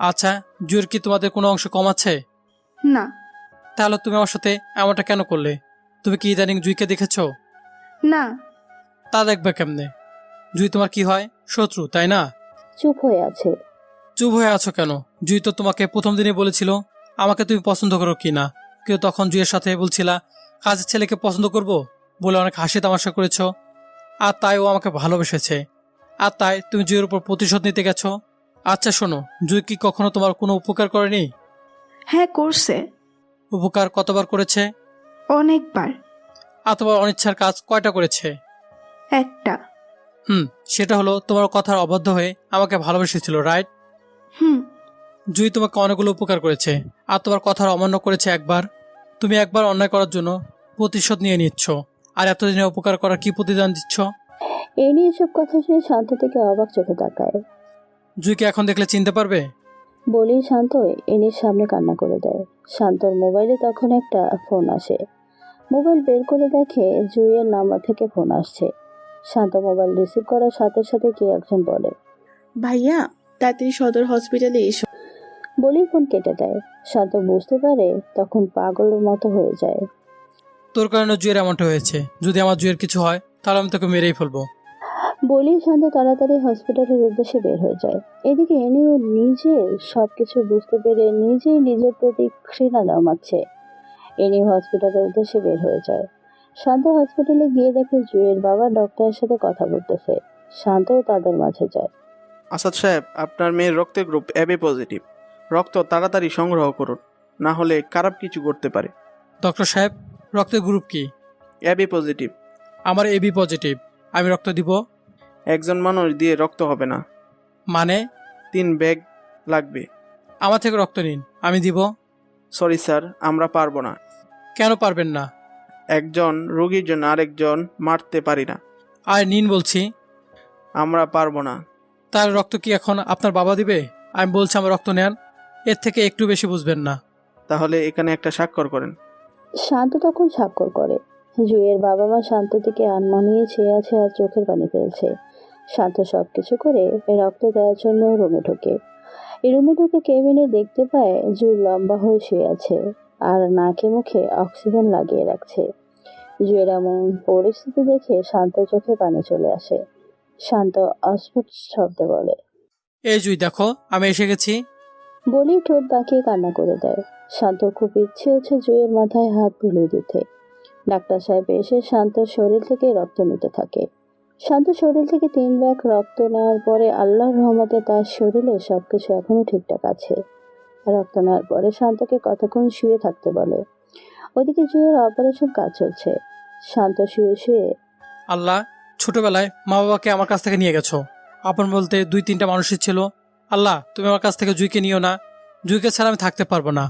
আচ্ছা, জুয়ের কি তোমাদের কোনো অংশ কম আছে? না। তাহলে তুমি আমার সাথে এমনটা কেন করলে? তুমি কি ইদানিং জুইকে দেখেছ? না। তা দেখবে কেমনে? জুই তোমার কি হয়? শত্রু, তাই না? চুপ হয়ে আছে। চুপ হয়ে আছো কেন? জুই তো তোমাকে প্রথম দিনে বলেছিল আমাকে তুমি পছন্দ করো কি না। কেউ তখন জুইয়ের সাথে বলছিলা কাজের ছেলেকে পছন্দ করব বলে অনেক হাসি তামাশা করেছ। আর তাই ও আমাকে ভালোবেসেছে। আর তাই তুমি জুইয়ের উপর প্রতিশোধ নিতে গেছো। আচ্ছা শোনো, জুই কি কখনো তোমার কোনো উপকার করেনি? হ্যাঁ করছে। উপকার কতবার করেছে? অনেকবার। আর তোমার অনিচ্ছার কাজ কয়টা করেছে? একটা। সেটা হলো তোমার কথার অবাধ্য হয়ে আমাকে ভালোবেসেছিল, রাইট? হুম। জুই তোমাকে অনেকগুলো উপকার করেছে আর তোমার কথার অমান্য করেছে একবার। তুমি একবার অন্যায় করার জন্য প্রতিশোধ নিয়ে নিচ্ছ। আর এতদিনে উপকার করার কি প্রতিদান দিচ্ছ? এনি এসব কথা শুনে শান্ত থেকে অবাক চোখে তাকায়। জুইকে এখন দেখলে চিনতে পারবে? বলেই শান্ত এনির সামনে কান্না করে দেয়। শান্তর মোবাইলে তখন একটা ফোন আসে। মোবাইল বের করে দেখে জুইয়ের নাম্বার থেকে ফোন আসছে। শান্ত মোবাইল রিসিভ করার সাথে সাথে কে একজন বলে, ভাইয়া তাড়াতাড়ি সদর হসপিটালে এসো। বলেই ফোন কেটে দেয়। শান্ত বুঝতে পারে তখন পাগলের মতো হয়ে যায়। তোর কারণে জুয়ের এমনটা হয়েছে। যদি আমার জুয়ের কিছু হয় তাহলে আমি তোকে মেরেই ফেলবো। বলেই শান্ত তাড়াতাড়ি হসপিটালের উদ্দেশ্যে বের হয়ে যায়। এদিকে এনিও নিজে সবকিছু বুঝতে পেরে নিজেই নিজের প্রতি ঘৃণা জমাচ্ছে। এনি হসপিটালের উদ্দেশ্যে বের হয়ে যায়। শান্ত হসপিটালে গিয়ে দেখে জুয়ের বাবা ডক্টরের সাথে কথা বলতেছে। শান্তও তাদের মাঝে যায়। আসাদ সাহেব, আপনার মেয়ের রক্তের গ্রুপ এবি পজিটিভ। রক্ত তাড়াতাড়ি সংগ্রহ করুন, না হলে খারাপ কিছু করতে পারে। ডক্টর সাহেব, রক্তের গ্রুপ কি? AB positive. আমার এবি পজিটিভ। আমি রক্ত দিব? একজন মানুষ দিয়ে রক্ত হবে না, মানে? 3 ব্যাগ লাগবে। আমার থেকে রক্ত নিন, আমি দিব। সরি স্যার, আমরা পারবো না। কেন পারবেন না? একজন রোগীর জন্য আরেকজন মারতে পারি না। আর নিন বলছি। আমরা পারবো না। তার রক্ত কি এখন আপনার বাবা দিবে? আমি বলছি আমার রক্ত নেন। এর থেকে একটু বেশি বুঝবেন না। তাহলে এখানে একটা স্বাক্ষর করেন। শান্ত তখন স্বাক্ষর করে। জুয়ের বাবা মা শান্ত থেকে আনমানিয়ে চেয়ে আছে আর চোখের পানি ফেলছে। শান্ত সবকিছু করে রক্ত দেওয়ার জন্য রুমে ঢোকে। এই রুমে ঢুকে কেবিনে দেখতে পায় জুই লম্বা হয়ে শুয়ে আছে আর নাকে মুখে অক্সিজেন লাগিয়ে রাখছে। জুয়ের এমন পরিস্থিতি দেখে শান্ত চোখে পানি চলে আসে। শান্ত অস্ফুট শব্দে বলে, এই জুই দেখো, আমি এসে গেছি। বলেই ঠোঁট বাঁকিয়ে কান্না করে দেয়। শান্তর খুব ইচ্ছে হচ্ছে জুয়ের মাথায় হাত বুলিয়ে দিতে। ডাক্তার সাহেব এসে শান্তর শরীর থেকে রক্ত নিতে থাকে। শান্ত শরীর থেকে 3 ব্যাগ রক্ত নেওয়ার পরে আল্লাহর রহমতে তার শরীরে সবকিছু এখনো ঠিকঠাক আছে। রক্ত নেওয়ার পরে শান্তকে কতক্ষণ শুয়ে থাকতে বলে। ওদিকে জুয়ের অপারেশন কাজ চলছে। শান্ত শুয়ে শুয়ে আল্লাহ, ছোটবেলায় মা বাবাকে আমার কাছ থেকে নিয়ে গেছো। আপন বলতে 2-3টা মানুষই ছিল। আল্লাহ, তুমি আমার কাছ থেকে জুইকে নিও না। জুইকে ছাড়া আমি থাকতে পারবো না।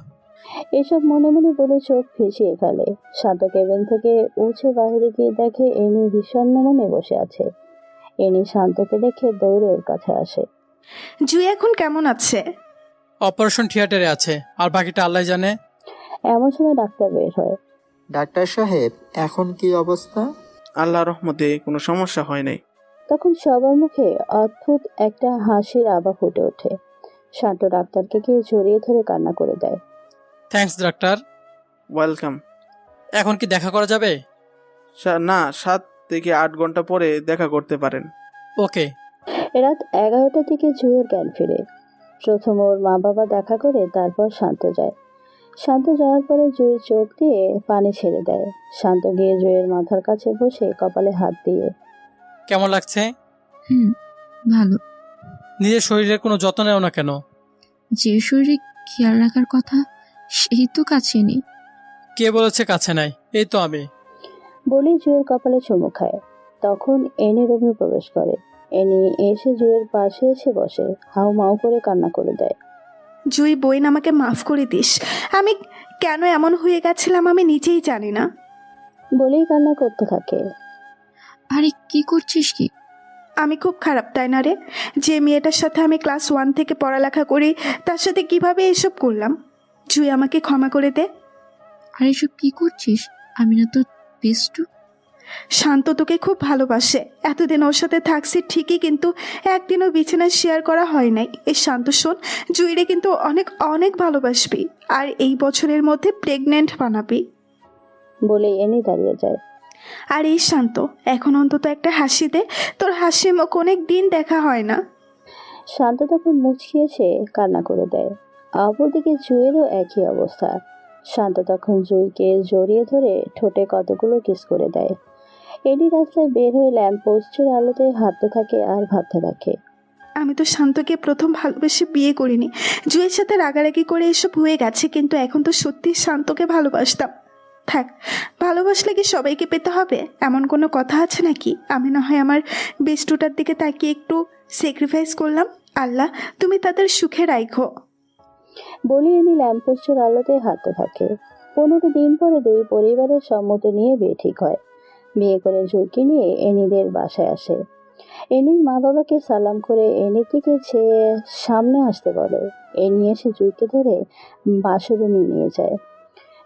এসব মনে মনে বলে চোখ ভিজিয়ে ফেলে। শান্ত কেবিন থেকে উঠে বাইরে গিয়ে দেখে এনি বিষণ্ণ মনে বসে আছে। এনি শান্তকে দেখে দৌড়ে ওর কাছে আসে। জুই এখন কেমন আছে? অপারেশন থিয়েটারে আছে, আর বাকিটা আল্লাহ জানে। এমন সময় ডাক্তার বের হয়। ডাক্তার সাহেব, এখন কি অবস্থা? আল্লাহর রহমতে কোনো সমস্যা হয় নাই। তখন সবার মুখে অদ্ভুত একটা হাসির আভা ফুটে ওঠে। শান্ত ডাক্তারকে গিয়ে জড়িয়ে ধরে কান্না করে দেয়। Thanks doctor. ওয়েলকাম। এখন কি দেখা করা যাবে? না, 7 থেকে 8 ঘন্টা পরে দেখা করতে পারেন। ওকে। রাত 11টার দিকে জুঁইয়ের জ্ঞান ফিরে। প্রথম ওর মা বাবা দেখা করে, তারপর শান্ত যায়। শান্ত যাওয়ার পরে জুঁই চোখ দিয়ে পানি ছেড়ে দেয়। শান্ত গিয়ে জুঁইয়ের মাথার কাছে বসে কপালে হাত দিয়ে, কেমন লাগছে? হুম, ভালো। নিজের শরীরের কোনো যত্ন নেও না কেন? যে শরীরে খেয়াল রাখার কথা সেই তো কাছে নেই। কে বলেছে কাছে নাই? এই তো আমি। বলে জুঁইয়ের কপালে চুমু খায়। তখন এনি রুমে প্রবেশ করে। এনি এসে জুঁইয়ের পাশে এসে বসে, হাউ মাউ করে কান্না করে দেয়। জুই বোন, আমাকে মাফ করে দিস। আমি কেন এমন হয়ে গেছিলাম আমি নিজেই জানি না। বলেই কান্না করতে থাকে। আরে কি করছিস কি? আমি খুব খারাপ, তাই না রে? যে মেয়েটার সাথে আমি ক্লাস 1 থেকে পড়ালেখা করি তার সাথে কিভাবে এসব করলাম। জুই, আমাকে ক্ষমা করে দে। আর এসব কি করছিস? আমি না তোর বেস্টু। শান্ত তোকে খুব ভালোবাসে। এতদিন ওর সাথে থাকছি ঠিকই, কিন্তু একদিনও বিছানা শেয়ার করা হয় নাই। এই শান্ত শোন, জুইরে কিন্তু অনেক অনেক ভালোবাসবি, আর এই বছরের মধ্যে প্রেগনেন্ট বানাবি। বলেই এনি দাঁড়িয়ে যায়। আর এই শান্ত, এখন অন্তত একটা হাসি দে। তোর হাসি মুখ অনেক দিন দেখা হয় না। শান্ত তখন মুচকি এসে কান্না করে দেয়। অপরদিকে জুঁইয়েরও একই অবস্থা। শান্ত তখন জুঁইকে জড়িয়ে ধরে ঠোঁটে কতগুলো কিস করে দেয়। এডি রাস্তায় বের হয়ে ল্যাম্প পোস্টের আলোতে হাঁটতে থাকে আর ভাবতে থাকে। আমি তো শান্তকে প্রথম ভালোবেসে বিয়ে করিনি। জুয়ের সাথে রাগারাগি করে এসব হয়ে গেছে, কিন্তু এখন তো সত্যি শান্তকে ভালোবাসতাম। থাক, ভালোবাসলে কি সবাইকে পেতে হবে এমন কোনো কথা আছে নাকি? আমি না হয় আমার বেস্টুটার দিকে তাকিয়ে একটু স্যাক্রিফাইস করলাম। আল্লাহ, তুমি তাদের সুখে রাখো। বলে এনি ল্যাম্পপোস্টের আলোতে হাঁটতে থাকে। 15 দিন পরে দুই পরিবারের সম্মতি নিয়ে বিয়ে ঠিক হয়। বিয়ে করে জুঁইকে নিয়ে এনিদের বাসায় আসে। এনির মা বাবাকে সালাম করে এনির দিকে চেয়ে সামনে আসতে বলে। এনি এসে জুঁইকে ধরে বাসরুমে নিয়ে যায়।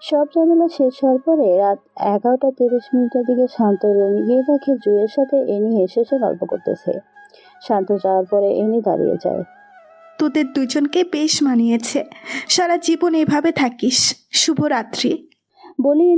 সব ঝামেলা শেষ হওয়ার পরে রাত 11:30 দিকে শান্ত রুমে গিয়ে দেখে জুঁইয়ের সাথে এনি হেসে হেসে গল্প করতেছে। শান্ত যাওয়ার পরে এনি দাঁড়িয়ে যায়। তোদের দুজনকে বেশ মানিয়েছে। সারা জীবন এভাবে থাকিস। শুভরাত্রি। বলি